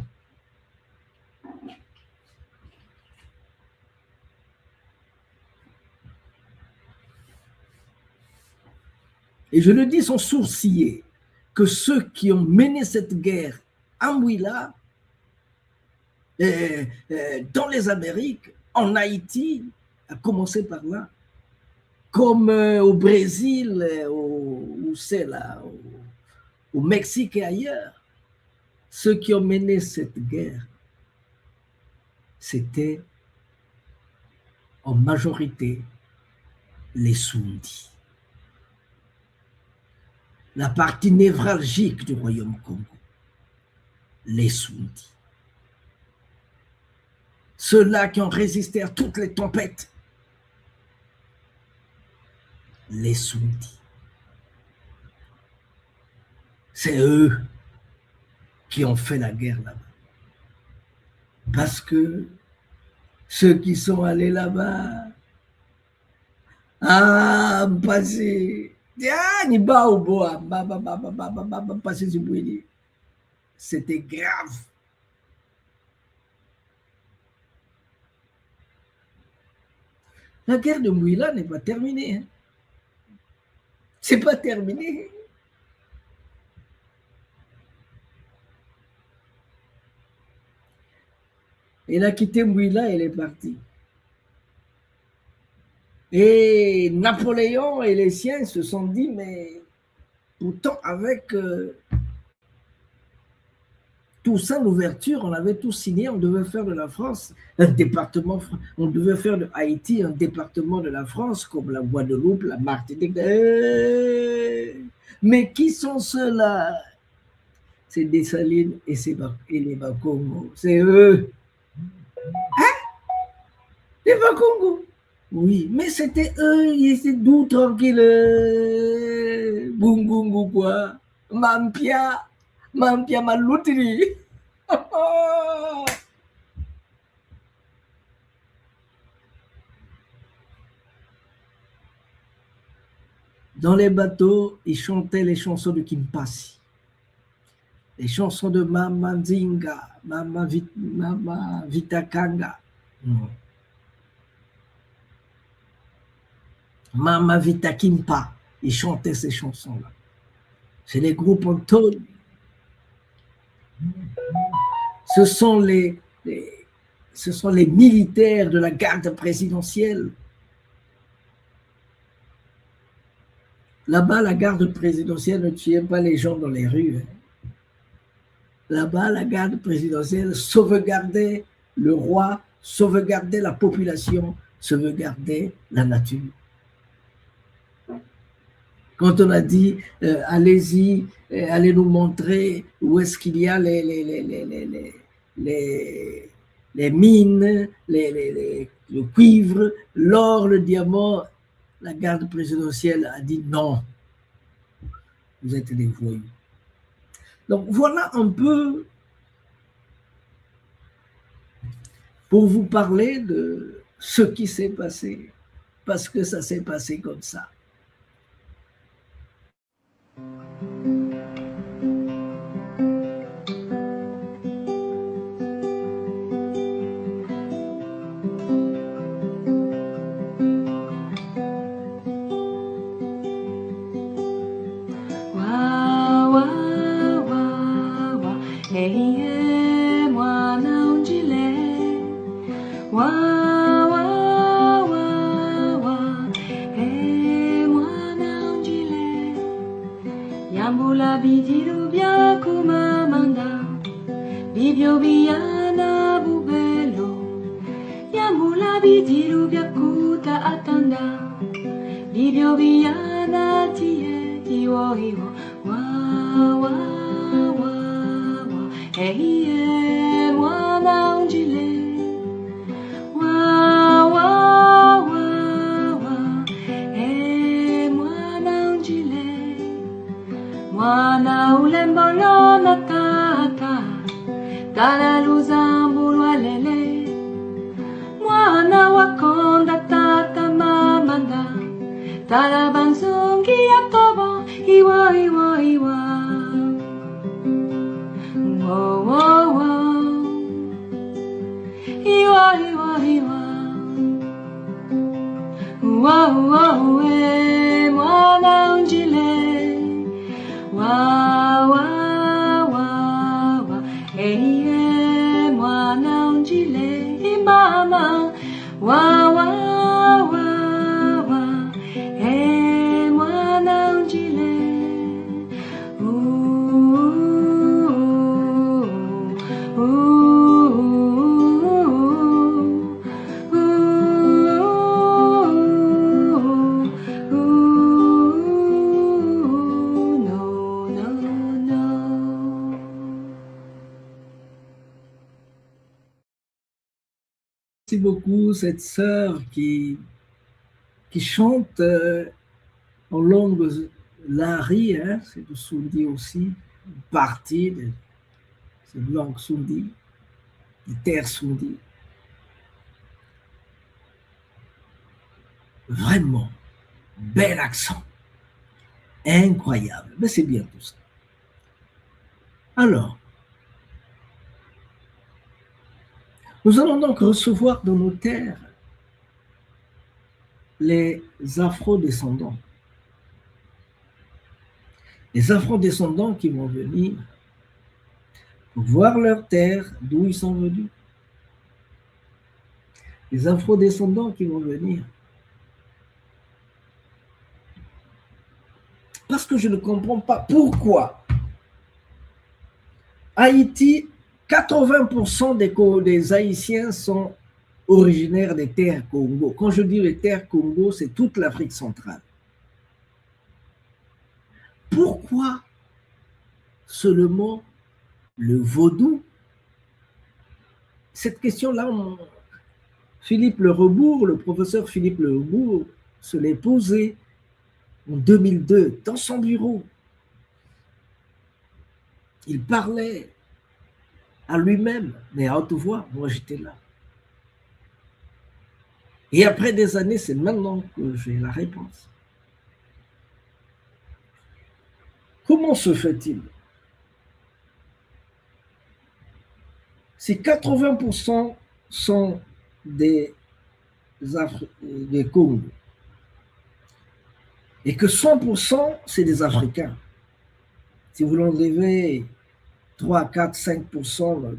Et je le dis sans sourciller, que ceux qui ont mené cette guerre à Mouila, dans les Amériques, en Haïti, à commencer par là, comme au Brésil, au Mexique et ailleurs, ceux qui ont mené cette guerre, c'était en majorité les Sundis. La partie névralgique du royaume Congo, les Sundis. Ceux-là qui ont résisté à toutes les tempêtes, les Sundis. C'est eux qui ont fait la guerre là-bas. Parce que ceux qui sont allés là-bas, c'était grave. La guerre de Mouila n'est pas terminée. Hein. C'est pas terminé. Elle a quitté Mouila, elle est partie. Et Napoléon et les siens se sont dit, mais pourtant avec tout ça, l'ouverture, on avait tout signé, on devait faire de la France un département, on devait faire de Haïti un département de la France, comme la Guadeloupe, la Martinique. Mais qui sont ceux-là? C'est Dessalines et les Bakongo. C'est eux. Hein? Les Bakongo. Oui, mais c'était eux, ils étaient doux, tranquilles. Bungungu quoi. Mampia Maloutri. Dans les bateaux, ils chantaient les chansons de Kimpasi. Les chansons de Mama Nzinga, Mama Vitakanga. Mama Vitakimpa, ils chantaient ces chansons-là. C'est les groupes Antone. Ce sont les militaires de la garde présidentielle. Là-bas, la garde présidentielle ne tuait pas les gens dans les rues. Là-bas, la garde présidentielle sauvegardait le roi sauvegarder la population, sauvegarder la nature. Quand on a dit allez-y, allez nous montrer où est-ce qu'il y a les mines, le cuivre, l'or, le diamant, la garde présidentielle a dit non, vous êtes des voyous. Donc voilà un peu pour vous parler de ce qui s'est passé, parce que ça s'est passé comme ça. Merci beaucoup cette sœur qui chante en langue lari, hein, c'est du Sundi aussi, une partie de cette langue Sundi, des terres Sundi. Vraiment, bel accent, incroyable, mais c'est bien tout ça. Alors, nous allons donc recevoir dans nos terres les afro-descendants. Les afro-descendants qui vont venir pour voir leur terre, d'où ils sont venus. Les afro-descendants qui vont venir. Parce que je ne comprends pas pourquoi Haïti, 80% des Haïtiens sont originaires des terres Congo. Quand je dis les terres Congo, c'est toute l'Afrique centrale. Pourquoi seulement le vaudou? Cette question-là, le professeur Philippe Le Rebourg se l'est posée en 2002 dans son bureau. Il parlait à lui-même, mais à haute voix. Moi, j'étais là. Et après des années, c'est maintenant que j'ai la réponse. Comment se fait-il si 80% sont des Congo et que 100% c'est des Africains? Si vous l'enlevez 3, 4, 5%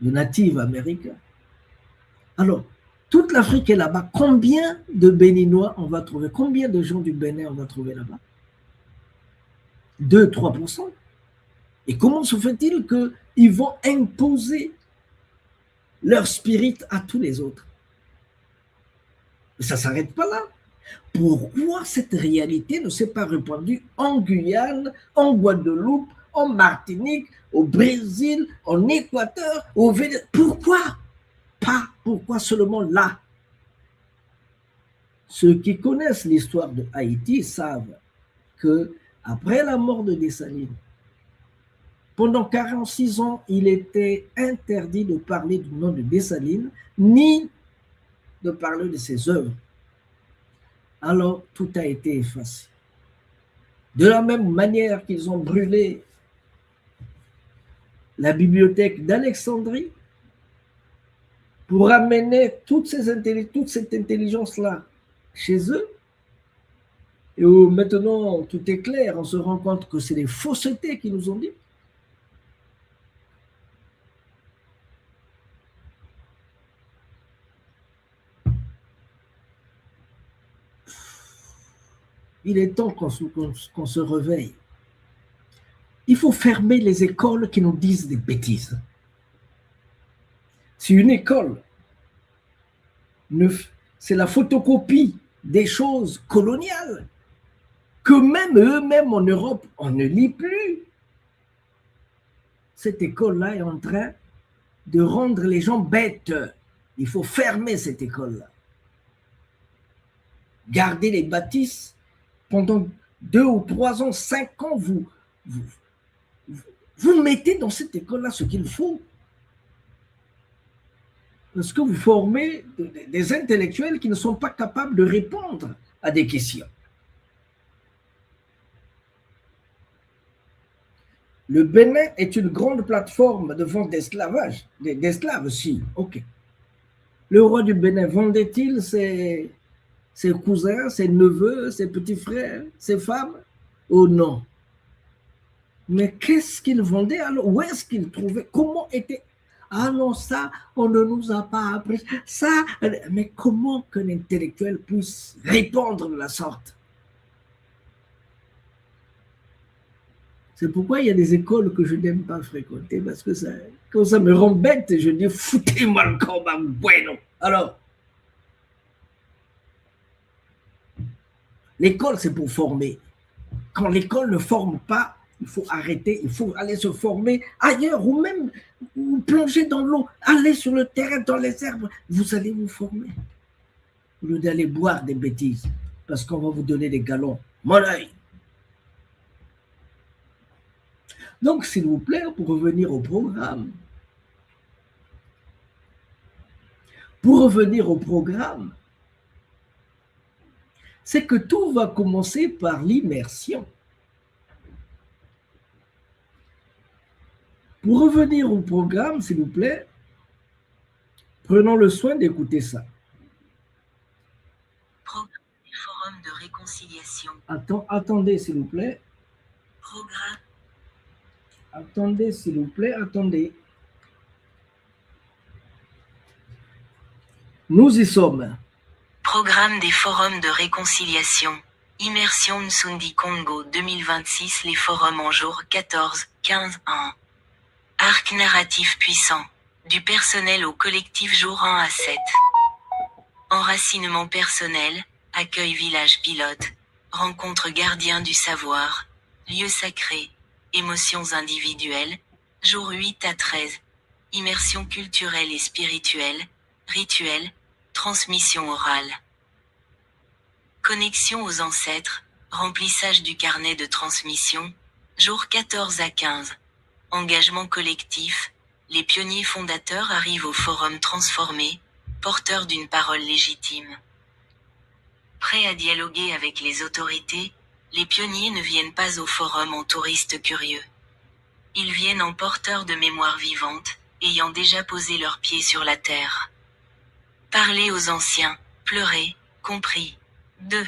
de natifs américains. Alors, toute l'Afrique est là-bas. Combien de Béninois on va trouver? Combien de gens du Bénin on va trouver là-bas? 2, 3%. Et comment se fait-il qu'ils vont imposer leur spirit à tous les autres. Mais ça ne s'arrête pas là. Pourquoi cette réalité ne s'est pas répandue en Guyane, en Guadeloupe, en Martinique, au Brésil, en Équateur, au Venezuela? Pourquoi pas? Pourquoi seulement là? Ceux qui connaissent l'histoire de Haïti savent que après la mort de Dessalines, pendant 46 ans, il était interdit de parler du nom de Dessalines, ni de parler de ses œuvres. Alors, tout a été effacé. De la même manière qu'ils ont brûlé la bibliothèque d'Alexandrie pour amener toute cette intelligence-là chez eux, et où maintenant tout est clair, on se rend compte que c'est des faussetés qu'ils nous ont dit. Il est temps qu'on se réveille. Il faut fermer les écoles qui nous disent des bêtises. Si une école, c'est la photocopie des choses coloniales, que même eux-mêmes en Europe, on ne lit plus. Cette école-là est en train de rendre les gens bêtes. Il faut fermer cette école-là. Garder les bâtisses pendant 2 ou 3 ans, 5 ans, vous mettez dans cette école-là ce qu'il faut. Parce que vous formez des intellectuels qui ne sont pas capables de répondre à des questions. Le Bénin est une grande plateforme de vente d'esclavage, d'esclaves aussi, ok. Le roi du Bénin vendait-il ses cousins, ses neveux, ses petits frères, ses femmes? Oh non. Mais qu'est-ce qu'il vendait alors? Où est-ce qu'il trouvait? Comment était? Ah non, ça, on ne nous a pas appris. Ça, mais comment qu'un intellectuel puisse répondre de la sorte? C'est pourquoi il y a des écoles que je n'aime pas fréquenter, parce que ça, quand ça me rend bête, je dis, foutez-moi le combat, bueno. Alors, l'école, c'est pour former. Quand l'école ne forme pas, il faut arrêter, il faut aller se former ailleurs, ou même ou plonger dans l'eau, aller sur le terrain, dans les herbes, vous allez vous former. Au lieu d'aller boire des bêtises, parce qu'on va vous donner des galons. Mon œil. Donc, s'il vous plaît, pour revenir au programme, c'est que tout va commencer par l'immersion. Pour revenir au programme, s'il vous plaît, prenons le soin d'écouter ça. Programme du Forum de réconciliation. Attendez, s'il vous plaît. Programme. Attendez, s'il vous plaît, attendez. Nous y sommes. Programme des forums de réconciliation. Immersion Nsundi Congo 2026, les forums en jour 14, 15, 1. Arc narratif puissant. Du personnel au collectif jour 1 à 7. Enracinement personnel, accueil village pilote, rencontre gardien du savoir, lieu sacré, émotions individuelles, jour 8 à 13. Immersion culturelle et spirituelle, rituel, transmission orale. Connexion aux ancêtres, remplissage du carnet de transmission, jour 14 à 15. Engagement collectif, les pionniers fondateurs arrivent au forum transformé, porteurs d'une parole légitime. Prêts à dialoguer avec les autorités, les pionniers ne viennent pas au forum en touristes curieux. Ils viennent en porteurs de mémoire vivante, ayant déjà posé leurs pieds sur la terre. Parler aux anciens, pleurer, compris. 2.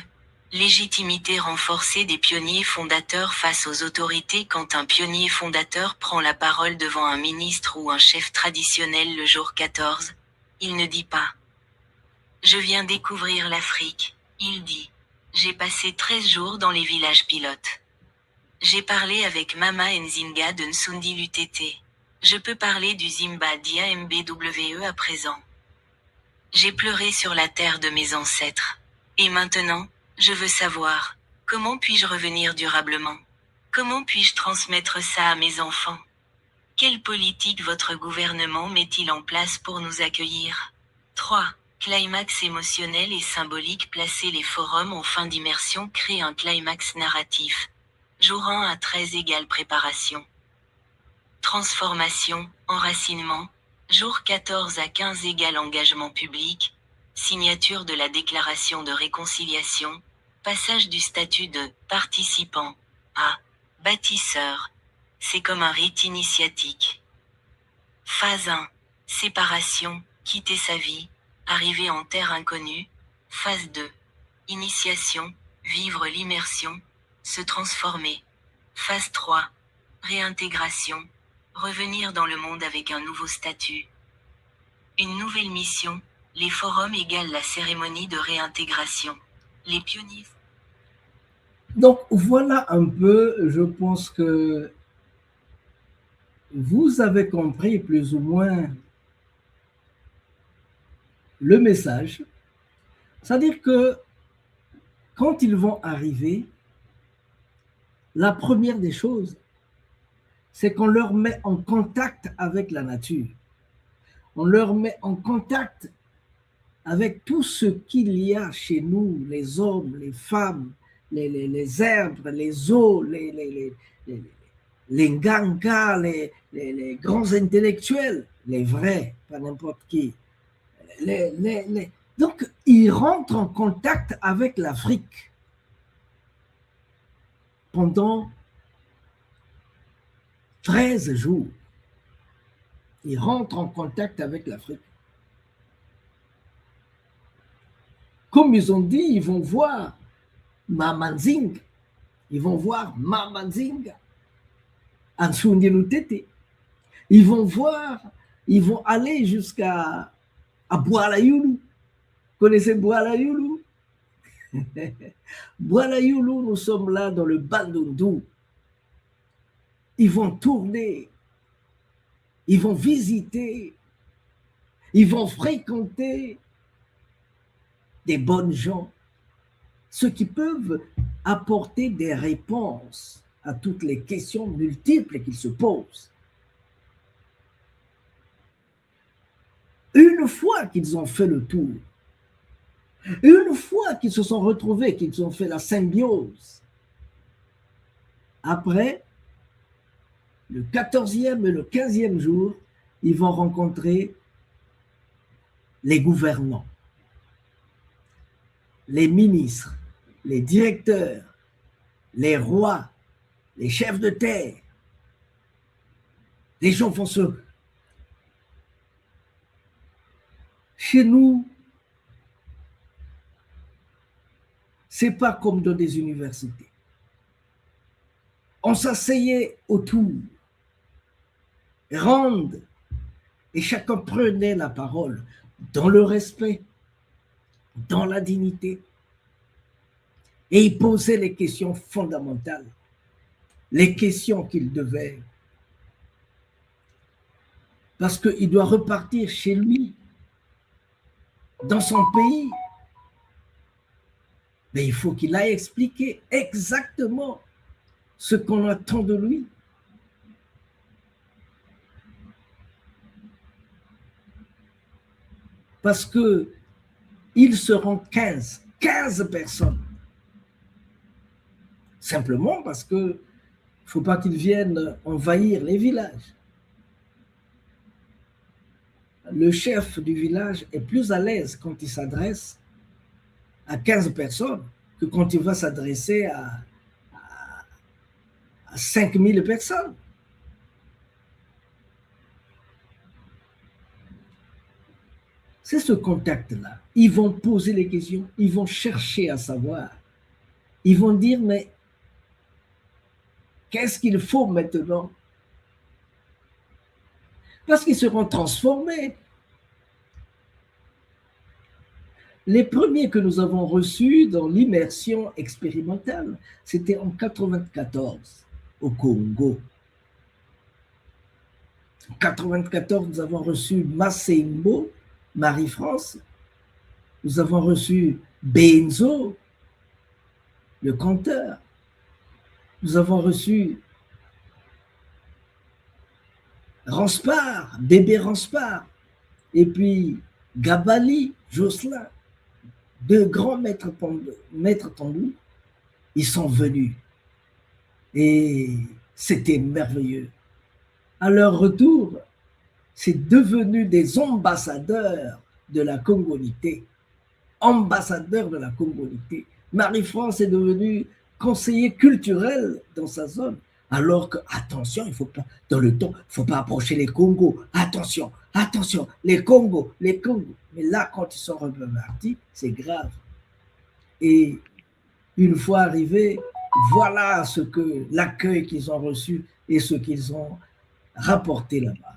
Légitimité renforcée des pionniers fondateurs face aux autorités. Quand un pionnier fondateur prend la parole devant un ministre ou un chef traditionnel le jour 14, il ne dit pas « Je viens découvrir l'Afrique », il dit « J'ai passé 13 jours dans les villages pilotes. J'ai parlé avec Mama Nzinga de Nsundi Lutete. Je peux parler du Zimbadia MBWE à présent. J'ai pleuré sur la terre de mes ancêtres. Et maintenant, je veux savoir, comment puis-je revenir durablement? Comment puis-je transmettre ça à mes enfants? Quelle politique votre gouvernement met-il en place pour nous accueillir? 3. Climax émotionnel et symbolique. Placer les forums en fin d'immersion crée un climax narratif. Jour 1 à 13 égale préparation. Transformation, enracinement. Jour 14 à 15 égale engagement public. Signature de la déclaration de réconciliation. Passage du statut de participant à bâtisseur. C'est comme un rite initiatique. Phase 1. Séparation, quitter sa vie, arriver en terre inconnue. Phase 2. Initiation, vivre l'immersion, se transformer. Phase 3. Réintégration, revenir dans le monde avec un nouveau statut. Une nouvelle mission, les forums égale la cérémonie de réintégration. Les pionniers. Donc voilà un peu, je pense que vous avez compris plus ou moins le message. C'est-à-dire que quand ils vont arriver, la première des choses, c'est qu'on leur met en contact avec la nature. On leur met en contact avec tout ce qu'il y a chez nous, les hommes, les femmes, les herbes, les eaux, les Nganga, les grands intellectuels, les vrais, pas n'importe qui. Donc, ils rentrent en contact avec l'Afrique pendant 13 jours. Ils rentrent en contact avec l'Afrique. Comme ils ont dit, ils vont voir Mamanzinga. Ils vont voir Mamanzinga. Ansoundi Lutete. Ils vont aller jusqu'à Boualayulu. Connaissez Boualayulu? Boualayulu, nous sommes là dans le Bandundu. Ils vont tourner, ils vont visiter, ils vont fréquenter des bonnes gens, ceux qui peuvent apporter des réponses à toutes les questions multiples qu'ils se posent. Une fois qu'ils ont fait le tour, une fois qu'ils se sont retrouvés, qu'ils ont fait la symbiose, après, le 14e et le 15e jour, ils vont rencontrer les gouvernants, les ministres, les directeurs, les rois, les chefs de terre. Les gens vont se... Chez nous, c'est pas comme dans des universités. On s'asseyait autour, ronde, et chacun prenait la parole dans le respect, dans la dignité, et il posait les questions fondamentales, les questions qu'il devait, parce qu'il doit repartir chez lui, dans son pays, mais il faut qu'il aille expliquer exactement ce qu'on attend de lui. Parce que ils seront 15 personnes. Simplement parce que il ne faut pas qu'ils viennent envahir les villages. Le chef du village est plus à l'aise quand il s'adresse à 15 personnes que quand il va s'adresser à 5000 personnes. C'est ce contact-là. Ils vont poser les questions, ils vont chercher à savoir. Ils vont dire, mais qu'est-ce qu'il faut maintenant? Parce qu'ils seront transformés. Les premiers que nous avons reçus dans l'immersion expérimentale, c'était en 1994, au Congo. En 1994, nous avons reçu Massembo, Marie-France. Nous avons reçu Benzo, le conteur. Nous avons reçu Ranspar, bébé Ranspar. Et puis Gabali, Jocelyn, deux grands maîtres tambours. Ils sont venus. Et c'était merveilleux. À leur retour, c'est devenu des ambassadeurs de la congolité. Ambassadeurs de la congolité. Marie-France est devenue conseiller culturel dans sa zone. Alors que, attention, il faut pas, dans le temps, il ne faut pas approcher les Congos. Attention, attention, les Congos, les Congos. Mais là, quand ils sont repartis, c'est grave. Et une fois arrivés, voilà ce que l'accueil qu'ils ont reçu et ce qu'ils ont rapporté là-bas.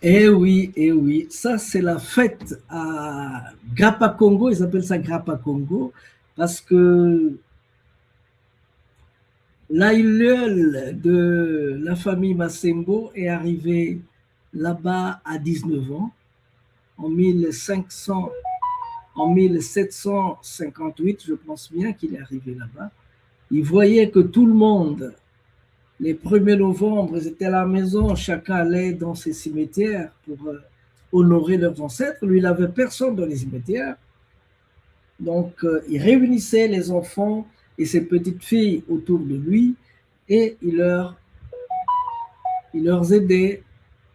Eh oui, ça c'est la fête à Grappa Congo, ils appellent ça Grappa Congo, parce que l'aïeul de la famille Massembo est arrivé là-bas à 19 ans, en 1758, je pense bien qu'il est arrivé là-bas. Il voyait que tout le monde, les 1er novembre, ils étaient à la maison, chacun allait dans ses cimetières pour honorer leurs ancêtres. Lui, il n'avait personne dans les cimetières. Donc, il réunissait les enfants et ses petites filles autour de lui et il leur aidait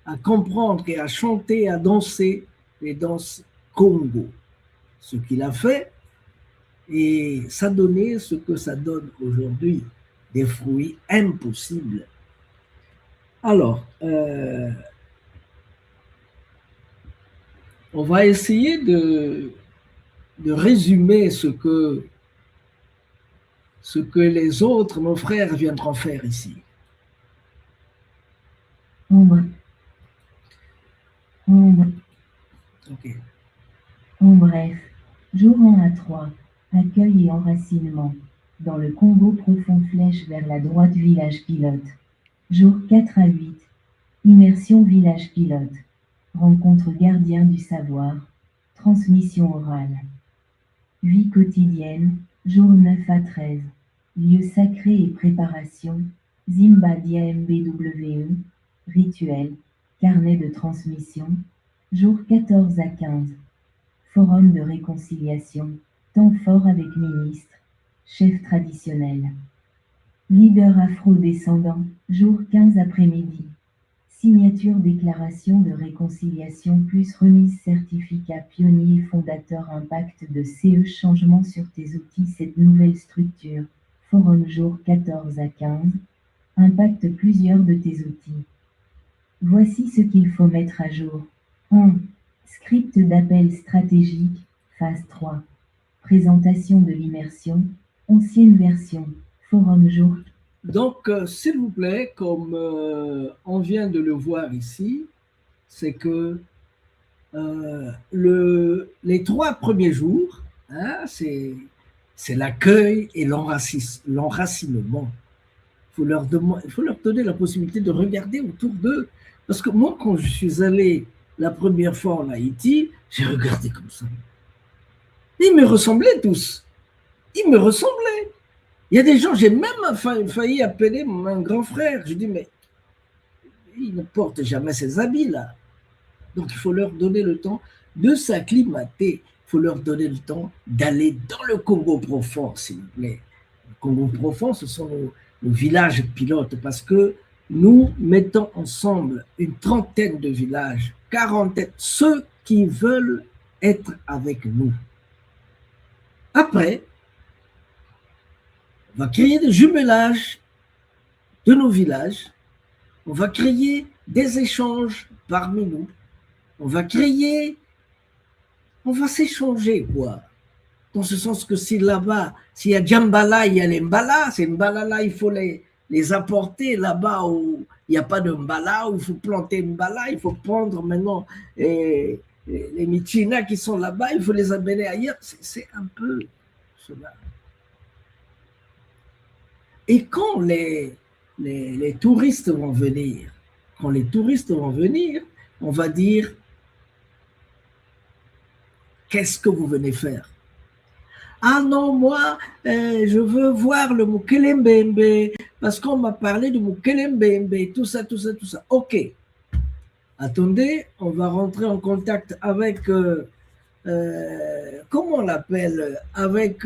à comprendre et à chanter, à danser les danses Congo. Ce qu'il a fait, et ça donnait ce que ça donne aujourd'hui, des fruits impossibles. Alors, on va essayer de résumer ce ce que les autres, nos frères, viendront faire ici. Ok. En bref, jour 1 à 3, accueil et enracinement. Dans le Congo profond, flèche vers la droite, village pilote. Jour 4 à 8, immersion village pilote. Rencontre gardien du savoir. Transmission orale. Vie quotidienne, jour 9 à 13. Lieu sacré et préparation. Zimbadia MBWE. Rituel. Carnet de transmission. Jour 14 à 15. Forum de réconciliation. Temps fort avec ministre. Chef traditionnel. Leader afro-descendant. Jour 15 après-midi. Signature déclaration de réconciliation plus remise certificat pionnier fondateur impact de CE changement sur tes outils cette nouvelle structure. Forum jour 14 à 15. Impacte plusieurs de tes outils. Voici ce qu'il faut mettre à jour. 1. Script d'appel stratégique, phase 3. Présentation de l'immersion, ancienne version, forum jour. Donc, s'il vous plaît, comme on vient de le voir ici, c'est que les 3 premiers jours, hein, c'est l'accueil et l'enracinement. Il faut leur donner la possibilité de regarder autour d'eux. Parce que moi, quand je suis allé la première fois en Haïti, j'ai regardé comme ça. Ils me ressemblaient tous. Ils me ressemblaient. Il y a des gens, j'ai même failli appeler mon grand frère. Je dis, mais il ne porte jamais ces habits-là. Donc, il faut leur donner le temps de s'acclimater. Il faut leur donner le temps d'aller dans le Congo profond, s'il vous plaît. Le Congo profond, ce sont nos villages pilotes parce que nous mettons ensemble une 30aine de villages, 40aine, ceux qui veulent être avec nous. Après, on va créer des jumelages de nos villages, on va créer des échanges parmi nous, on va s'échanger, quoi. Dans ce sens que si là-bas, s'il y a Djambala, il y a les Mbala, ces Mbala-là, il faut les apporter là-bas où il n'y a pas de Mbala, où il faut planter Mbala, il faut prendre maintenant les Michina qui sont là-bas, il faut les amener ailleurs. C'est un peu cela. Et quand les touristes vont venir, on va dire, qu'est-ce que vous venez faire? Ah non, moi, je veux voir le Mukelembembe, parce qu'on m'a parlé de Mukelembembe, tout ça. Ok. Attendez, on va rentrer en contact avec, comment on l'appelle? Avec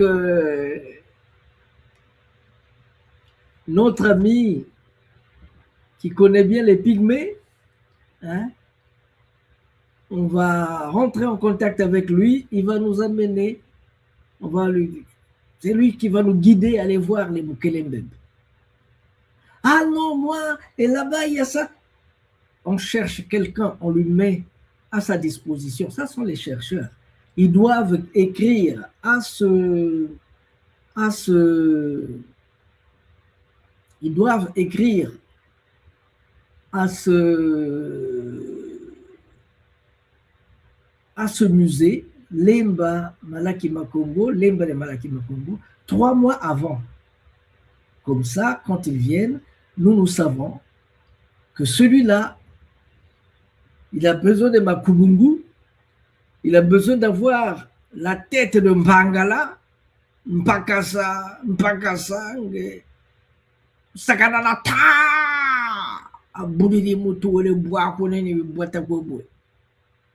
notre ami qui connaît bien les pygmées. Hein? On va rentrer en contact avec lui, il va nous amener. C'est lui qui va nous guider à aller voir les Mukelembembe. Ah non, moi, et là-bas, il y a ça. On cherche quelqu'un, on lui met à sa disposition. Ça sont les chercheurs. Ils doivent écrire ils doivent écrire à ce musée, Lemba Malakima Congo, Lemba de Malakima Congo, 3 mois avant. Comme ça, quand ils viennent, nous savons que celui-là, il a besoin de Makubungu, il a besoin d'avoir la tête de Mbangala, Mpakasa, Sakanalata, Aboudidi Moutou, le bois, Boitakobo.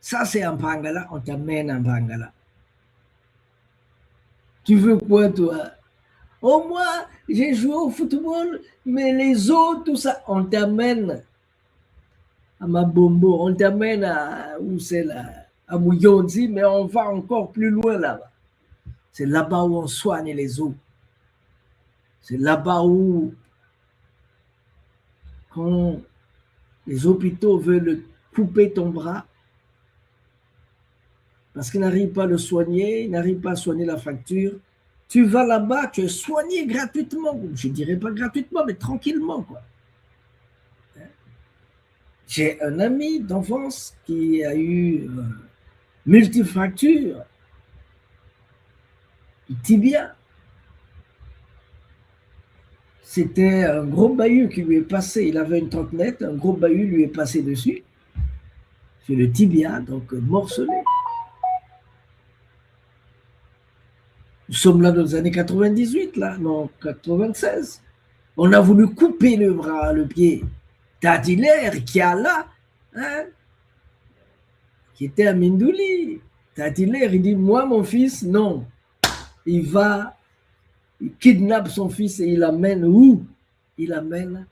Ça, c'est un Mbangala, on t'amène un Mbangala. Tu veux quoi, toi? Oh, moi, j'ai joué au football, mais les autres, tout ça, on t'amène à Mabombo, on t'amène à, où c'est là, à Mouyonzi, mais on va encore plus loin là-bas. C'est là-bas où on soigne les os. C'est là-bas où, quand les hôpitaux veulent couper ton bras, parce qu'ils n'arrivent pas à le soigner, ils n'arrivent pas à soigner la fracture, Tu vas là-bas, tu es soigné gratuitement. Je ne dirais pas gratuitement, mais tranquillement, quoi. J'ai un ami d'enfance qui a eu multifracture du tibia. C'était un gros bahut qui lui est passé, il avait une trottinette, un gros bahut lui est passé dessus, sur le tibia, donc morcelé. Nous sommes là dans les années 98, là, non, 96. On a voulu couper le bras, le pied. Tati-Lair, qui a là, hein, qui était à Mindouli. Tati-Lair, il dit, moi, mon fils, non. Il kidnappe son fils et il l'amène où? Il l'amène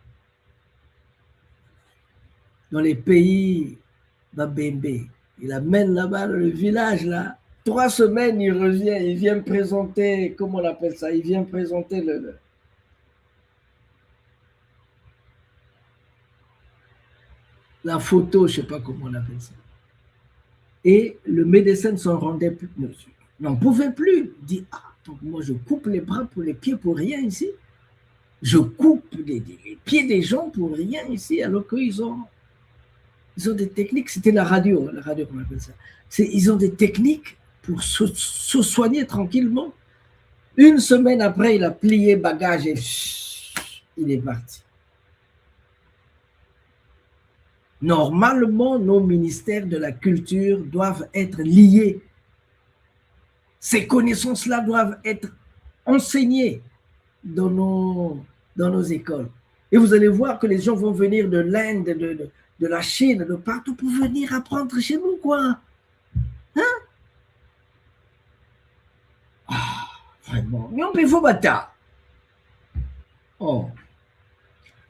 dans les pays d'Abembe. Il l'amène là-bas, dans le village, là. 3 semaines, il revient, il vient présenter, comment on appelle ça? Il vient présenter la photo, je ne sais pas comment on appelle ça. Et le médecin ne s'en rendait plus, n'en pouvait plus. Il dit, donc moi je coupe les bras pour les pieds pour rien ici. Je coupe les pieds des gens pour rien ici, alors qu'ils ont des techniques. C'était la radio qu'on appelle ça. Ils ont des techniques pour se soigner tranquillement. 1 semaine après, il a plié bagage et il est parti. Normalement, nos ministères de la culture doivent être liés. Ces connaissances-là doivent être enseignées dans nos écoles. Et vous allez voir que les gens vont venir de l'Inde, de la Chine, de partout pour venir apprendre chez nous, quoi. Hein? Vraiment. Il faut bâtard. Oh.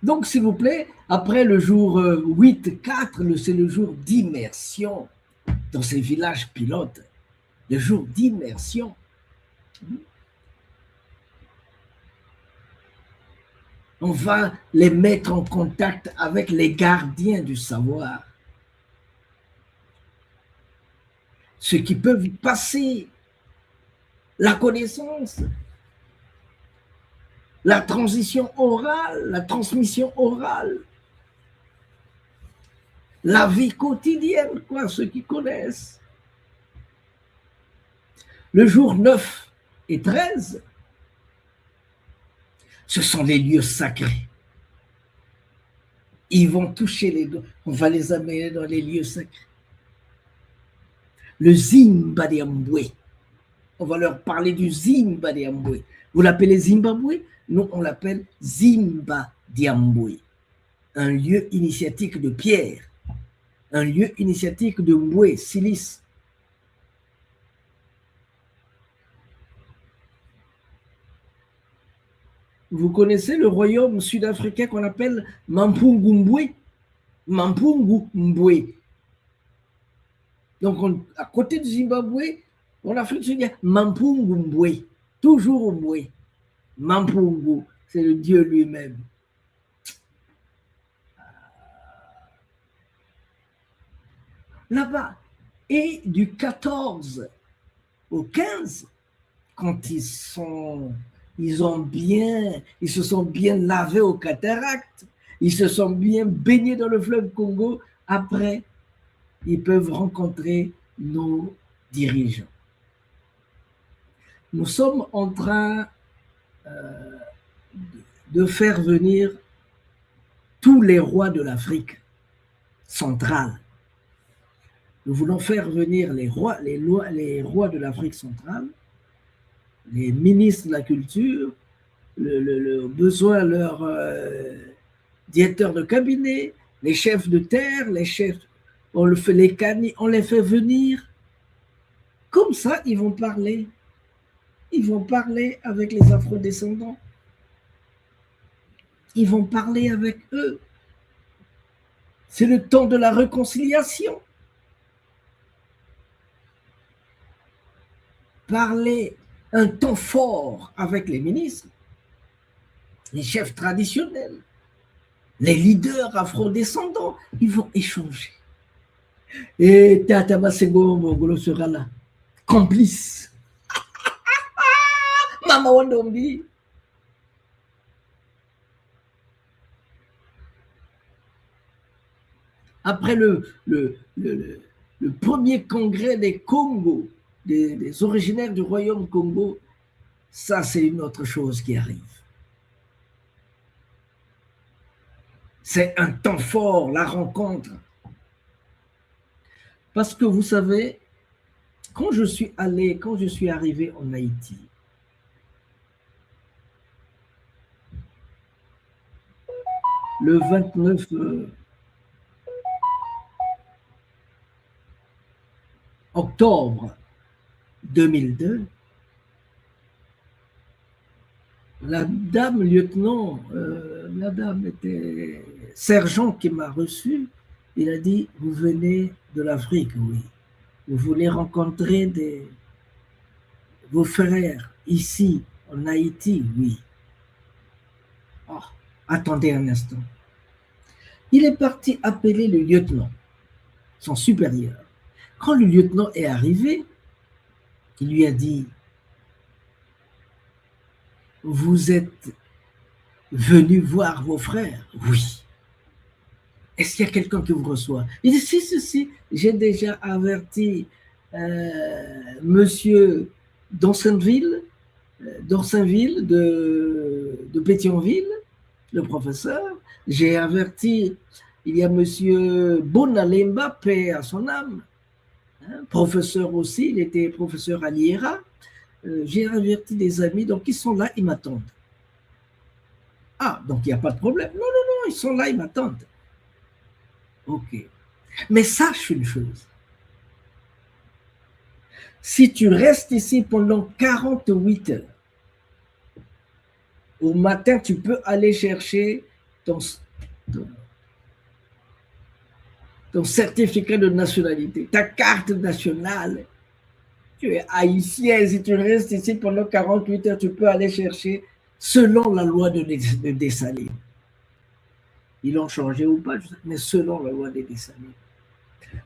Donc, s'il vous plaît, après le jour 8-4, c'est le jour d'immersion dans ces villages pilotes. Le jour d'immersion. On va les mettre en contact avec les gardiens du savoir. Ceux qui peuvent passer la connaissance, la transition orale, la transmission orale, la vie quotidienne, quoi, ceux qui connaissent. Le jour 9 et 13, ce sont les lieux sacrés. Ils vont toucher les doigts, on va les amener dans les lieux sacrés. Le Zimba de Ambwe, on va leur parler du Zimba de Ambwe. Vous l'appelez Zimbabwe? Nous, on l'appelle Zimba de Ambwe, un lieu initiatique de pierre, un lieu initiatique de Mbwe, silice. Vous connaissez le royaume sud-africain qu'on appelle Mampungu Mbwe. Donc, à côté du Zimbabwe, en Afrique du Sud, il y a Mampungu Mbwe, toujours Mbwe. Mampungu, c'est le Dieu lui-même. Là-bas, et du 14 au 15, quand ils se sont bien lavés aux cataractes, ils se sont bien baignés dans le fleuve Congo, après, ils peuvent rencontrer nos dirigeants. Nous sommes en train de faire venir tous les rois de l'Afrique centrale. Nous voulons faire venir les rois de l'Afrique centrale, les ministres de la culture, le besoin, leurs directeurs de cabinet, les chefs de terre, les chefs, on les fait venir. Comme ça, ils vont parler. Ils vont parler avec les afrodescendants. Ils vont parler avec eux. C'est le temps de la réconciliation. Parler un temps fort avec les ministres, les chefs traditionnels, les leaders afrodescendants, ils vont échanger. Et Tata Masengo Mongolo sera là, complice. Mama Wandombi. Après le premier congrès des Congo, des originaires du royaume Congo, ça c'est une autre chose qui arrive. C'est un temps fort, la rencontre. Parce que vous savez, quand je suis arrivé en Haïti, le 29 octobre 2002, la dame lieutenant, la dame était sergent qui m'a reçu, il a dit, vous venez de l'Afrique, oui. Vous voulez rencontrer vos frères ici, en Haïti, oui. Oh, attendez un instant. Il est parti appeler le lieutenant, son supérieur. Quand le lieutenant est arrivé, il lui a dit, vous êtes venu voir vos frères? Oui. Est-ce qu'il y a quelqu'un qui vous reçoit? Il dit, si, j'ai déjà averti monsieur Dansonville de Pétionville, le professeur. J'ai averti, il y a monsieur Bonalemba, paix à son âme, professeur aussi, il était professeur à l'IERA. J'ai averti des amis, donc ils sont là, ils m'attendent. Ah, donc il n'y a pas de problème. Non, ils sont là, ils m'attendent. Ok. Mais sache une chose. Si tu restes ici pendant 48 heures, au matin, tu peux aller chercher ton certificat de nationalité, ta carte nationale. Tu es haïtien, si tu restes ici pendant 48 heures, tu peux aller chercher selon la loi de Dessalines. Ils l'ont changé ou pas, mais selon la loi des Dessalines.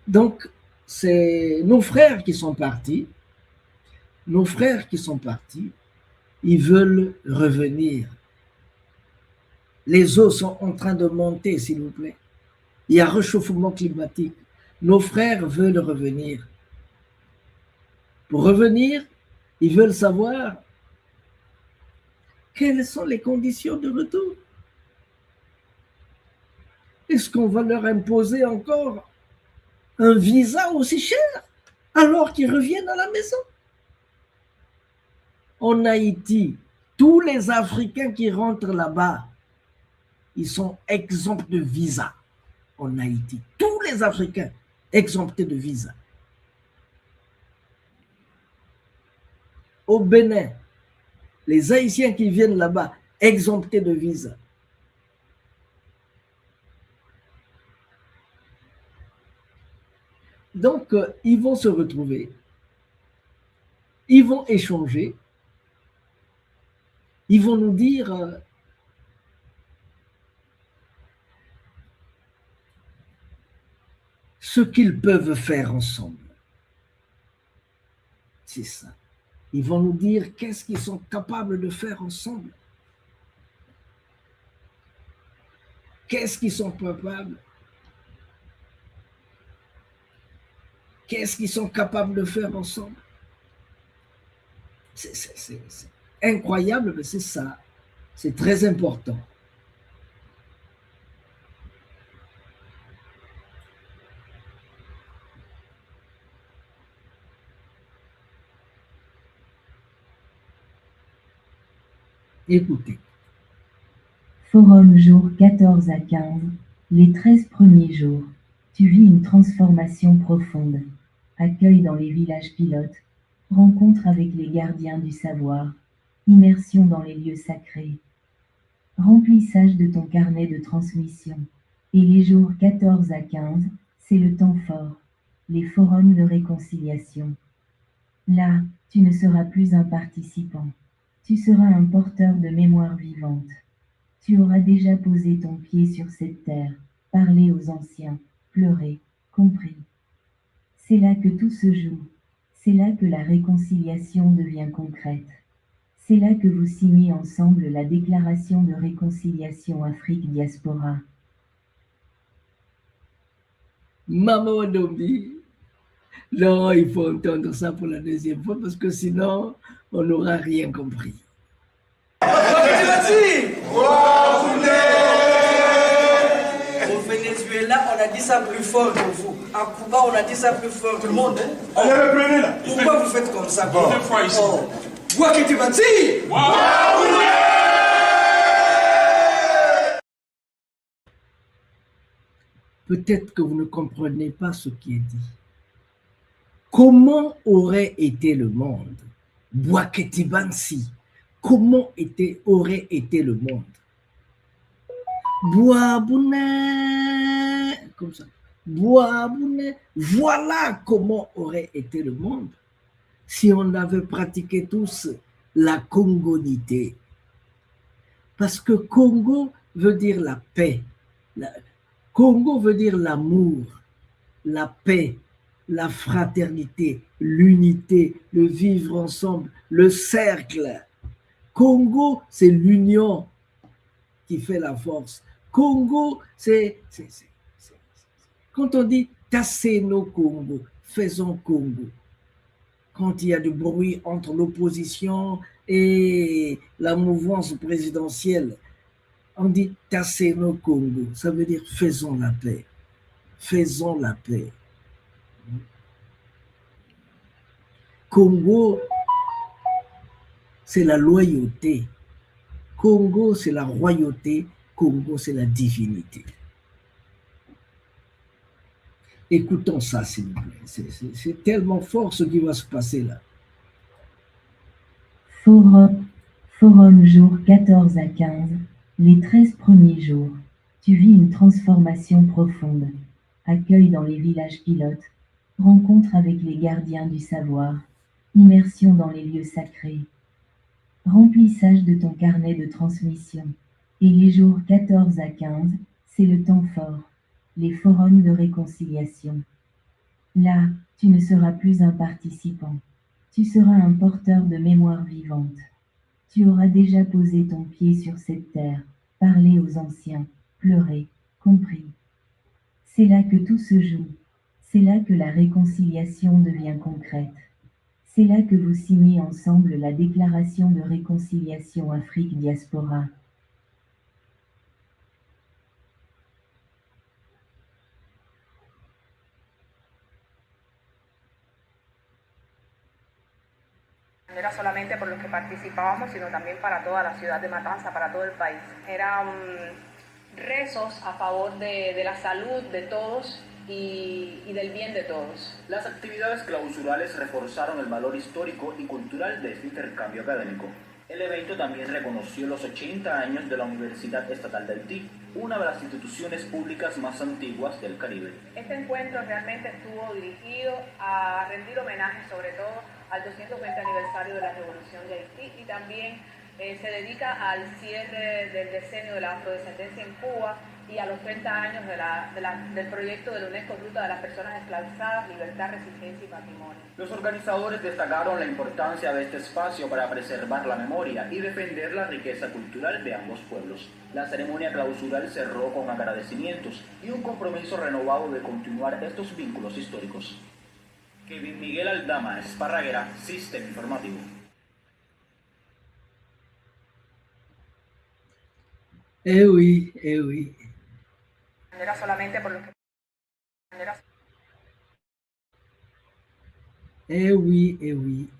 Donc, c'est nos frères qui sont partis. Nos frères qui sont partis, ils veulent revenir. Les eaux sont en train de monter, s'il vous plaît. Il y a réchauffement climatique. Nos frères veulent revenir. Pour revenir, ils veulent savoir quelles sont les conditions de retour. Est-ce qu'on va leur imposer encore un visa aussi cher alors qu'ils reviennent à la maison? En Haïti, tous les Africains qui rentrent là-bas, ils sont exempts de visa. En Haïti, tous les Africains exemptés de visa. Au Bénin, les Haïtiens qui viennent là-bas, exemptés de visa. Donc, ils vont se retrouver, ils vont échanger, ils vont nous dire ce qu'ils peuvent faire ensemble. C'est ça. Ils vont nous dire qu'est-ce qu'ils sont capables de faire ensemble. Qu'est-ce qu'ils sont capables? Qu'est-ce qu'ils sont capables de faire ensemble? C'est incroyable, mais c'est ça. C'est très important. Écoutez. Forum jour 14 à 15, les 13 premiers jours, tu vis une transformation profonde. Accueil dans les villages pilotes, rencontre avec les gardiens du savoir, immersion dans les lieux sacrés. Remplissage de ton carnet de transmission. Et les jours 14 à 15, c'est le temps fort, les forums de réconciliation. Là, tu ne seras plus un participant. Tu seras un porteur de mémoire vivante. Tu auras déjà posé ton pied sur cette terre, parlé aux anciens, pleuré, compris. C'est là que tout se joue. C'est là que la réconciliation devient concrète. C'est là que vous signez ensemble la déclaration de réconciliation Afrique-Diaspora. Maman Dombi, non, il faut entendre ça pour la deuxième fois parce que sinon, on n'aura rien compris. Au Venezuela, on a dit ça plus fort que vous. À Cuba, on a dit ça plus fort que tout le monde. Allez, reprenez là. Pourquoi vous faites comme ça? Bon. Une fois ici. Peut-être que vous ne comprenez pas ce qui est dit. Comment aurait été le monde? Boaketibansi. Comment aurait été le monde? Boabouné, comme ça. Boabouné. Voilà comment aurait été le monde si on avait pratiqué tous la congonité. Parce que Congo veut dire la paix. Congo veut dire l'amour, la paix, la fraternité, l'unité, le vivre ensemble, le cercle. Congo, c'est l'union qui fait la force. Congo, c'est quand on dit Tasseno Congo, faisons Congo. Quand il y a du bruit entre l'opposition et la mouvance présidentielle, on dit Tasseno Congo. Ça veut dire faisons la paix. Faisons la paix. Congo, c'est la loyauté. Congo, c'est la royauté. Congo, c'est la divinité. Écoutons ça, s'il vous plaît. C'est tellement fort ce qui va se passer là. Forum jour 14 à 15. Les 13 premiers jours, tu vis une transformation profonde. Accueil dans les villages pilotes. Rencontre avec les gardiens du savoir. Immersion dans les lieux sacrés. Remplissage de ton carnet de transmission. Et les jours 14 à 15, c'est le temps fort, les forums de réconciliation. Là, tu ne seras plus un participant, tu seras un porteur de mémoire vivante. Tu auras déjà posé ton pied sur cette terre, parlé aux anciens, pleuré, compris. C'est là que tout se joue, c'est là que la réconciliation devient concrète. C'est là que vous signez ensemble la déclaration de réconciliation Afrique-Diaspora. No era solamente por los que participábamos, sino también para toda la ciudad de Matanza, para todo el país. Eran rezos a favor de la salud de todos y del bien de todos. Las actividades clausurales reforzaron el valor histórico y cultural de este intercambio académico. El evento también reconoció los 80 años de la Universidad Estatal de Haití, una de las instituciones públicas más antiguas del Caribe. Este encuentro realmente estuvo dirigido a rendir homenaje sobre todo al 220 aniversario de la Revolución de Haití y también se dedica al cierre del decenio de la afrodescendencia en Cuba y a los 30 años del proyecto de la UNESCO Ruta de las Personas Esclavizadas, Libertad, Resistencia y Patrimonio. Los organizadores destacaron la importancia de este espacio para preservar la memoria y defender la riqueza cultural de ambos pueblos. La ceremonia clausural cerró con agradecimientos y un compromiso renovado de continuar estos vínculos históricos. Kevin Miguel Aldama, Esparraguera, Sistema Informativo. Oui, eh oui. No era solamente por los que... Eh oui, eh oui.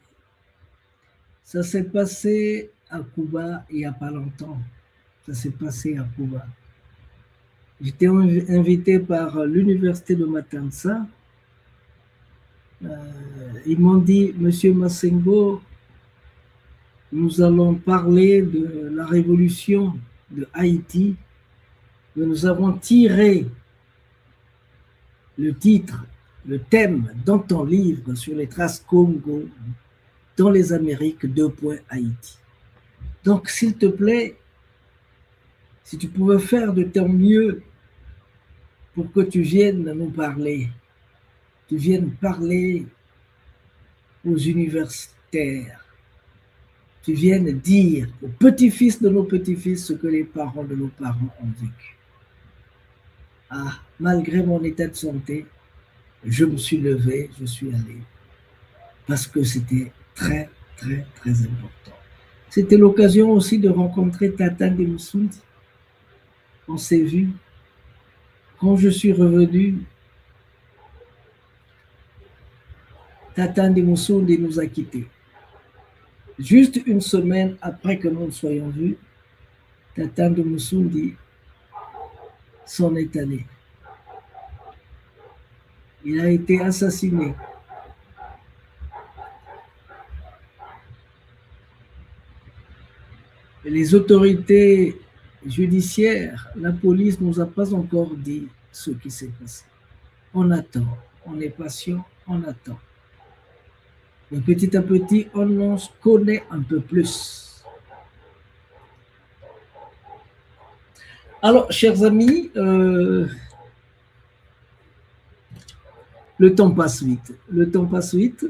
Ça s'est passé à Cuba il n'y a pas longtemps. Ça s'est passé à Cuba. J'étais invité par l'université de Matanza. Ils m'ont dit, Monsieur Massengo, nous allons parler de la révolution de Haïti. Nous avons tiré le titre, le thème dans ton livre sur les traces Congo dans les Amériques, Haïti. Donc, s'il te plaît, si tu pouvais faire de ton mieux pour que tu viennes nous parler, tu viennes parler aux universitaires, tu viennes dire aux petits-fils de nos petits-fils ce que les parents de nos parents ont vécu. Ah, malgré mon état de santé, je me suis levé, je suis allé. Parce que c'était très, très, très important. C'était l'occasion aussi de rencontrer Tata Demoussoudi. On s'est vu. Quand je suis revenu, Tata Demoussoudi nous a quittés. Juste une semaine après que nous nous soyons vus, Tata Demoussoudi s'en est allé. Il a été assassiné. Et les autorités judiciaires, la police ne nous a pas encore dit ce qui s'est passé. On attend, on est patient, on attend. Mais petit à petit, on en connaît un peu plus. Alors, chers amis, le temps passe vite. Le temps passe vite.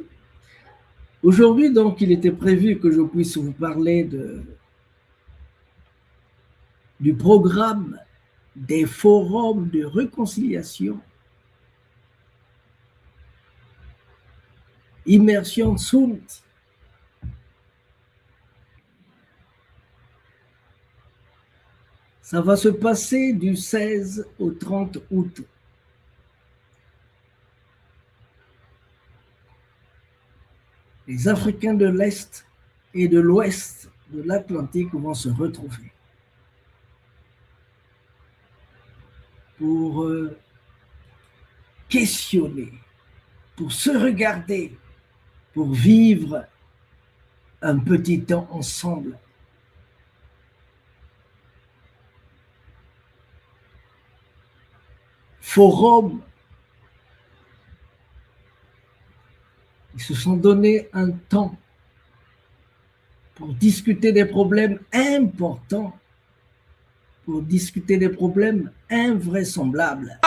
Aujourd'hui, donc, il était prévu que je puisse vous parler du programme des forums de réconciliation, Immersion Sunt. Ça va se passer du 16 au 30 août. Les Africains de l'Est et de l'Ouest de l'Atlantique vont se retrouver pour questionner, pour se regarder, pour vivre un petit temps ensemble. Forum. Ils se sont donné un temps pour discuter des problèmes importants, pour discuter des problèmes invraisemblables.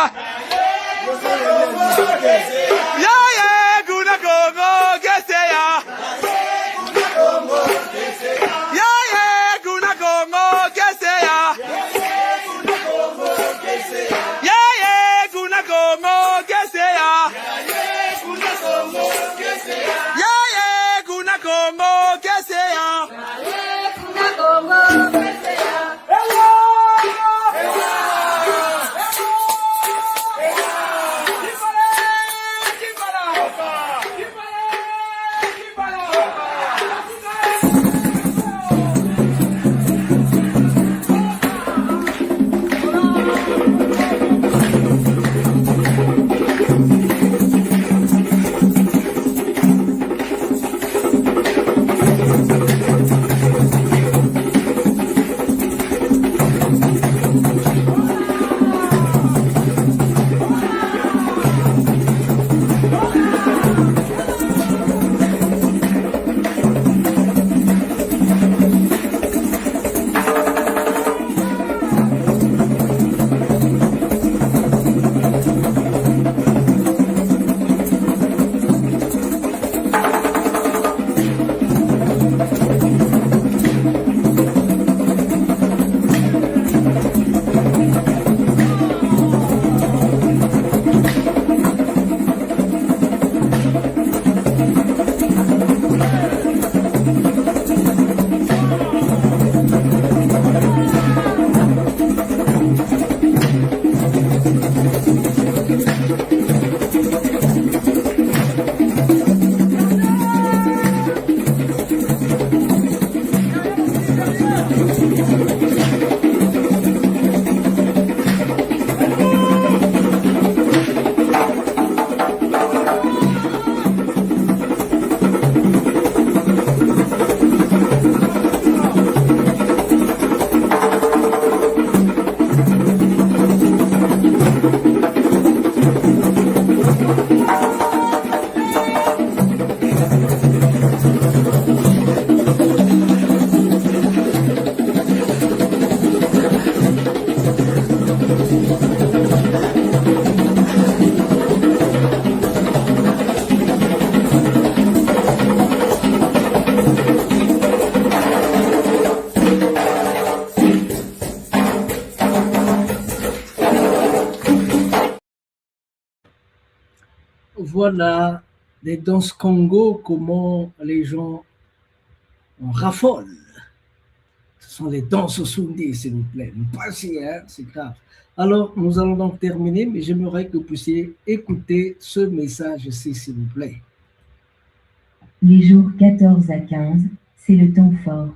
voilà les danses Congo, comment les gens en raffolent. Ce sont les danses Sunday, s'il vous plaît. Ne pas si, hein, c'est grave. Alors, nous allons donc terminer, mais j'aimerais que vous puissiez écouter ce message-ci, s'il vous plaît. Les jours 14 à 15, c'est le temps fort,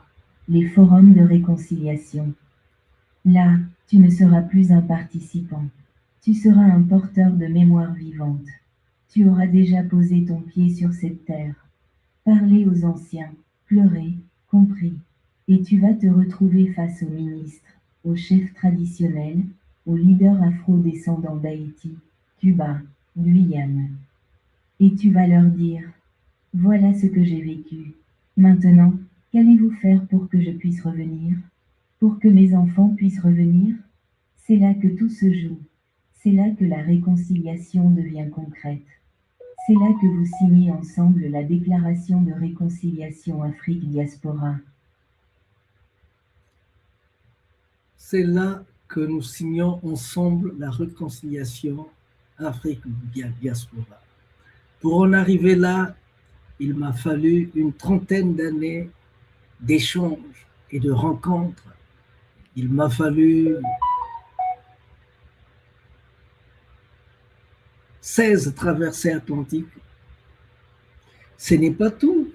les forums de réconciliation. Là, tu ne seras plus un participant. Tu seras un porteur de mémoire vivante. Tu auras déjà posé ton pied sur cette terre, parlé aux anciens, pleuré, compris, et tu vas te retrouver face aux ministres, aux chefs traditionnels, aux leaders afro-descendants d'Haïti, Cuba, Guyane. Et tu vas leur dire, voilà ce que j'ai vécu. Maintenant, qu'allez-vous faire pour que je puisse revenir? Pour que mes enfants puissent revenir? C'est là que tout se joue. C'est là que la réconciliation devient concrète. C'est là que vous signez ensemble la déclaration de réconciliation Afrique-Diaspora. C'est là que nous signons ensemble la réconciliation Afrique-Diaspora. Pour en arriver là, il m'a fallu une 30aine d'années d'échanges et de rencontres. Il m'a fallu 16 traversées atlantiques. Ce n'est pas tout.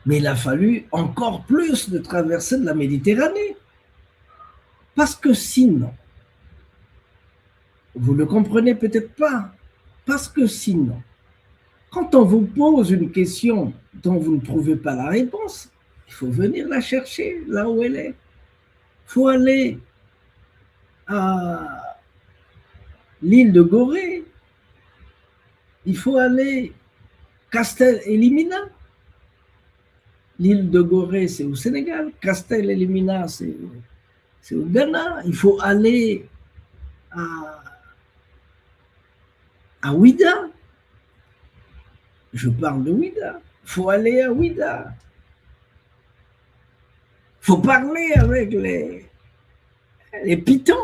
Mais il a fallu encore plus de traversées de la Méditerranée. Parce que sinon, vous ne le comprenez peut-être pas, parce que sinon, quand on vous pose une question dont vous ne trouvez pas la réponse, il faut venir la chercher là où elle est. Il faut aller à l'île de Gorée. Il faut aller Castel Elimina. L'île de Gorée, c'est au Sénégal. Castel Elimina, c'est au Ghana. Il faut aller à Ouida. Je parle de Ouida. Il faut aller à Ouida. Il faut parler avec les pitons.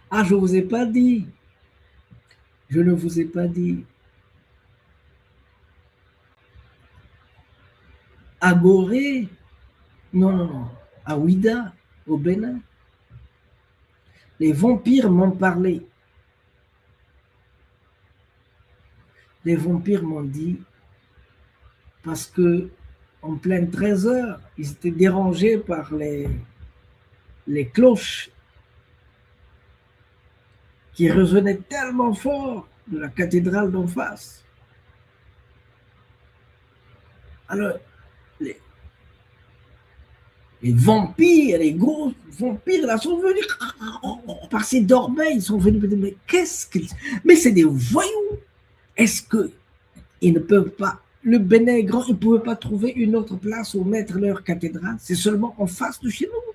Ah, je ne vous ai pas dit. Je ne vous ai pas dit. À Gorée, non, à Ouida, au Bénin, les vampires m'ont parlé. Les vampires m'ont dit, parce que en plein 13 heures, ils étaient dérangés par les cloches qui résonnaient tellement fort de la cathédrale d'en face. Alors, les vampires, les gros vampires, là, sont venus par ces dormeils, ils sont venus me dire, mais qu'est-ce qu'ils... Mais c'est des voyous. Est-ce qu'ils ne peuvent pas... Le Bénin est grand, ils ne pouvaient pas trouver une autre place où mettre leur cathédrale. C'est seulement en face de chez nous.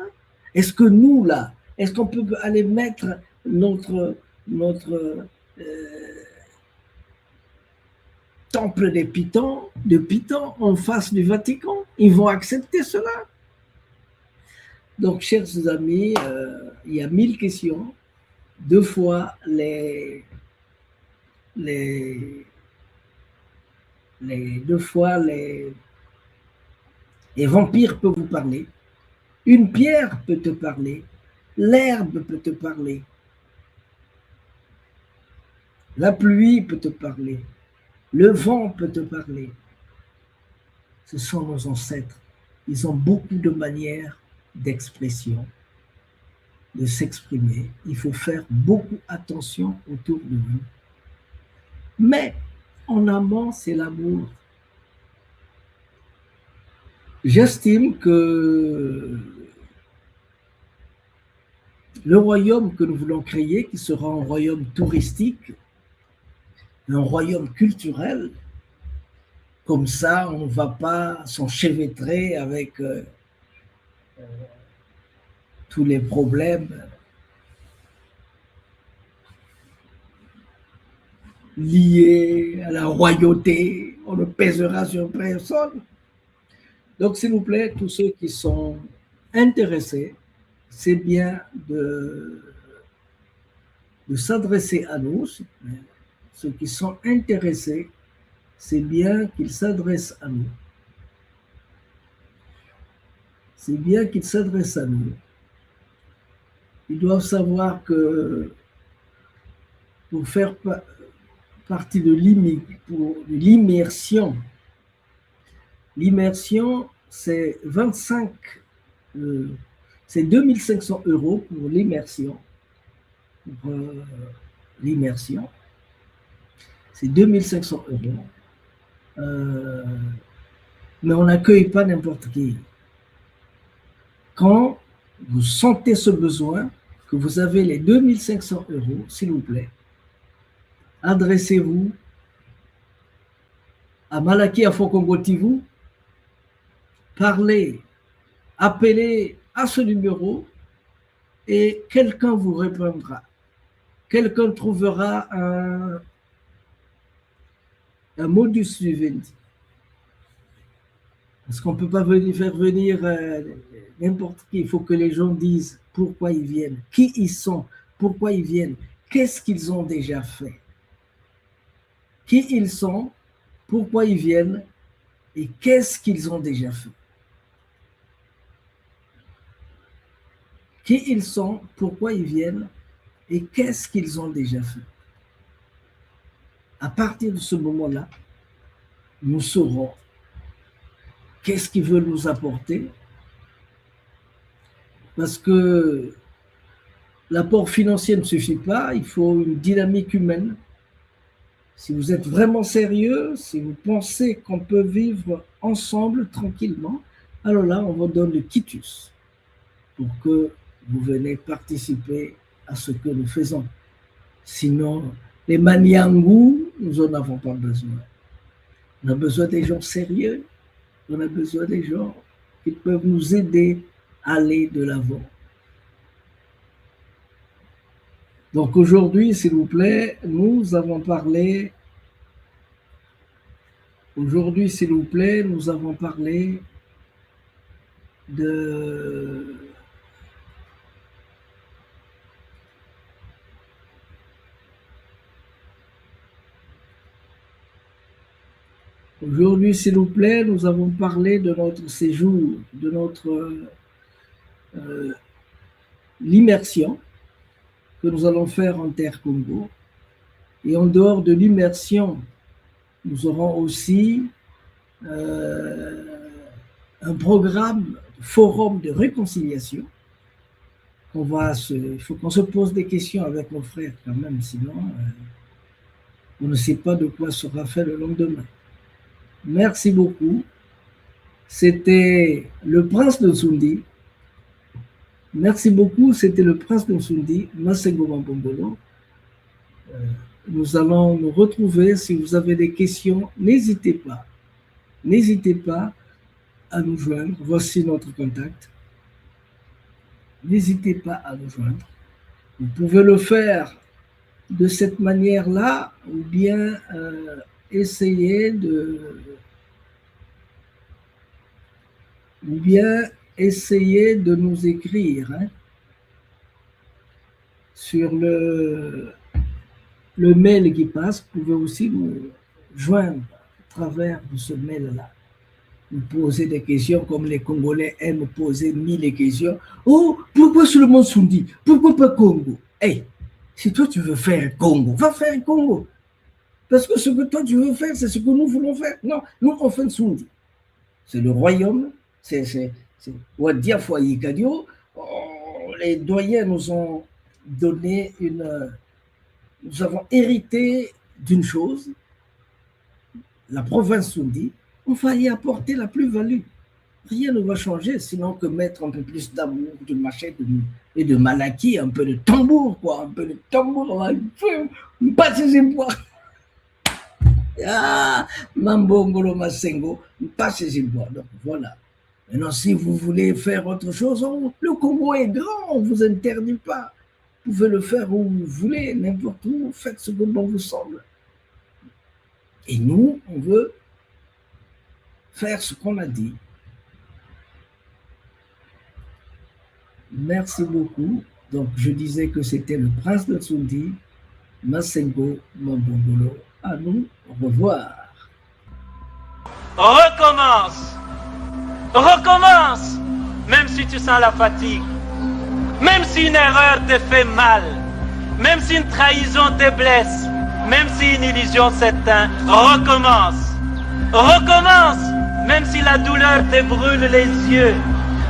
Hein? Est-ce que nous, là, est-ce qu'on peut aller mettre notre temple des Pitons, de Python en face du Vatican? Ils vont accepter cela. Donc, chers amis, il y a 1000 questions. 2 fois les vampires peuvent vous parler. Une pierre peut te parler. L'herbe peut te parler. La pluie peut te parler. Le vent peut te parler. Ce sont nos ancêtres. Ils ont beaucoup de manières d'expression, de s'exprimer. Il faut faire beaucoup attention autour de vous. Mais en amont, c'est l'amour. J'estime que le royaume que nous voulons créer, qui sera un royaume touristique, un royaume culturel, comme ça, on ne va pas s'enchevêtrer avec tous les problèmes liés à la royauté. On ne pèsera sur personne. Donc, s'il vous plaît, tous ceux qui sont intéressés, c'est bien de s'adresser à nous. Ceux qui sont intéressés, c'est bien qu'ils s'adressent à nous. C'est bien qu'ils s'adressent à nous. Ils doivent savoir que pour faire partie de l'immersion, c'est 2500 € pour l'immersion. C'est 2500 €. Mais on n'accueille pas n'importe qui. Quand vous sentez ce besoin, que vous avez les 2500 €, s'il vous plaît, adressez-vous à Malaki Afokongo-Tivou, parlez, appelez à ce numéro et quelqu'un vous répondra. Quelqu'un trouvera un modus vivendi. Parce qu'on ne peut pas faire venir n'importe qui. Il faut que les gens disent pourquoi ils viennent, qui ils sont, pourquoi ils viennent, qu'est-ce qu'ils ont déjà fait. Qui ils sont, pourquoi ils viennent et qu'est-ce qu'ils ont déjà fait. Qui ils sont, pourquoi ils viennent et qu'est-ce qu'ils ont déjà fait. À partir de ce moment-là, nous saurons qu'est-ce qu'ils veulent nous apporter, parce que l'apport financier ne suffit pas, il faut une dynamique humaine. Si vous êtes vraiment sérieux, si vous pensez qu'on peut vivre ensemble tranquillement, alors là, on vous donne le quitus pour que vous venez participer à ce que nous faisons. Sinon, les maniangous, nous n'en avons pas besoin. On a besoin des gens sérieux, on a besoin des gens qui peuvent nous aider à aller de l'avant. Donc aujourd'hui, s'il vous plaît, nous avons parlé de notre séjour, de notre l'immersion que nous allons faire en Terre Congo. Et en dehors de l'immersion, nous aurons aussi un programme, forum de réconciliation. Il faut qu'on se pose des questions avec nos frères quand même, sinon on ne sait pas de quoi sera fait le lendemain. Merci beaucoup. C'était le prince de Nsundi. Merci beaucoup, c'était le prince de Nsundi, Masengo Mambongolo. Nous allons nous retrouver. Si vous avez des questions, n'hésitez pas. N'hésitez pas à nous joindre. Voici notre contact. N'hésitez pas à nous joindre. Vous pouvez le faire de cette manière-là ou bien essayer de nous écrire sur le mail qui passe. Vous pouvez aussi nous joindre à travers de ce mail-là. Vous posez des questions comme les Congolais aiment poser 1000 questions. Oh, pourquoi seulement Nsundi? Pourquoi pas Congo? Hey, si toi tu veux faire Congo, va faire Congo. Parce que ce que toi tu veux faire, c'est ce que nous voulons faire. Non, nous on fait Nsundi. C'est le royaume, c'est Wadia Foyer Kadio. Les doyens nous ont donné nous avons hérité d'une chose, la province Nsundi. On va y apporter la plus-value. Rien ne va changer, sinon que mettre un peu plus d'amour, de machette et de malaki, un peu de tambour, quoi. Un peu de tambour, on va pas ses espoirs. Ah, Mambongolo Masengo, pas ses espoirs. Donc voilà. Maintenant, si vous voulez faire autre chose, le Congo est grand, on ne vous interdit pas. Vous pouvez le faire où vous voulez, n'importe où, faites ce que bon vous semble. Et nous, on veut faire ce qu'on a dit. Merci beaucoup. Donc, je disais que c'était le prince de Tsundi, Masengo Mambongolo. À nous, au revoir. Recommence. Recommence. Même si tu sens la fatigue. Même si une erreur te fait mal. Même si une trahison te blesse. Même si une illusion s'éteint. Recommence. Recommence. Même si la douleur te brûle les yeux.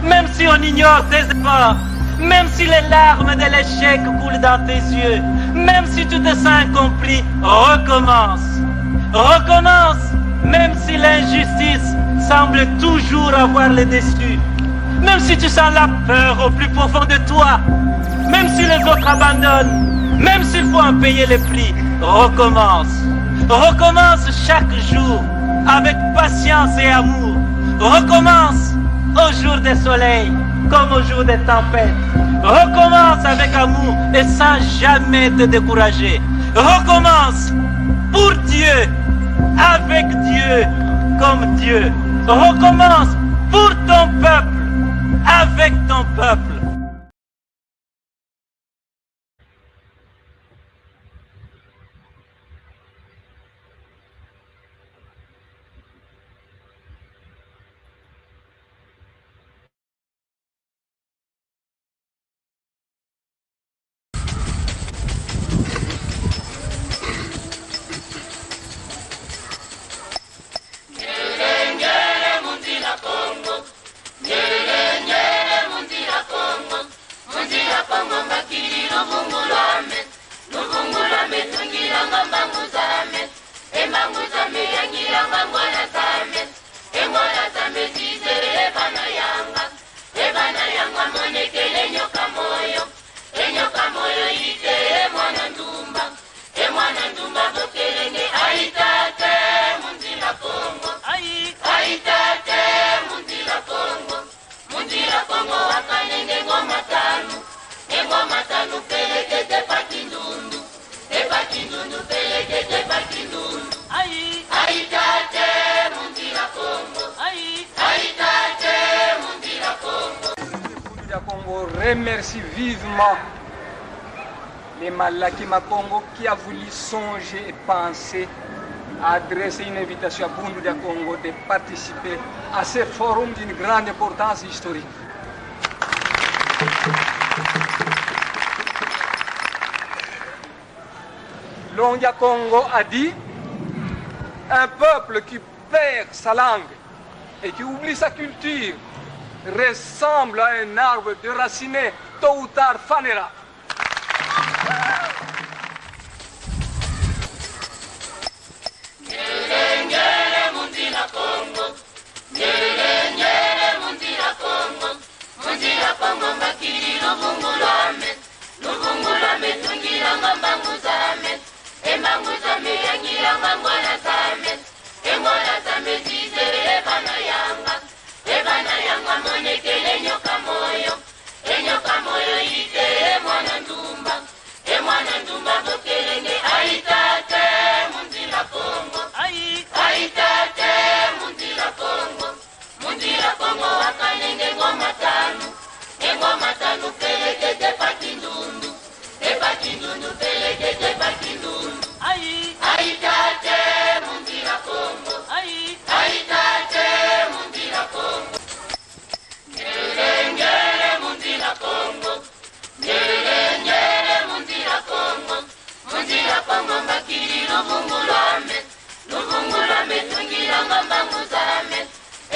Même si on ignore tes efforts. Même si les larmes de l'échec coulent dans tes yeux. Même si tu te sens incompris. Recommence. Recommence. Même si l'injustice semble toujours avoir le dessus. Même si tu sens la peur au plus profond de toi. Même si les autres abandonnent. Même s'il faut en payer les prix. Recommence. Recommence chaque jour avec patience et amour. Recommence au jour des soleils comme au jour des tempêtes. Recommence avec amour et sans jamais te décourager. Recommence pour Dieu, avec Dieu, comme Dieu. Recommence pour ton peuple, avec ton peuple. Remercie vivement les Malaki Makongo qui a voulu songer et penser à adresser une invitation à Bundu de Congo de participer à ce forum d'une grande importance historique. Longia Congo a dit: un peuple qui perd sa langue et qui oublie sa culture ressemble à un arbre déraciné, tôt ou tard fanera.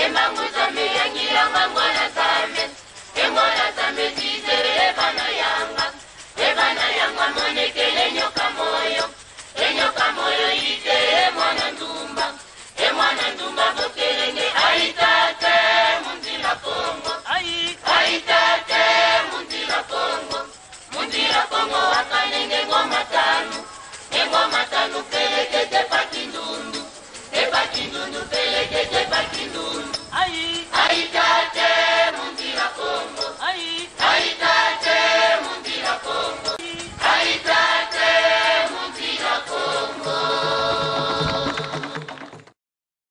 Emanguzame yangira ngangwana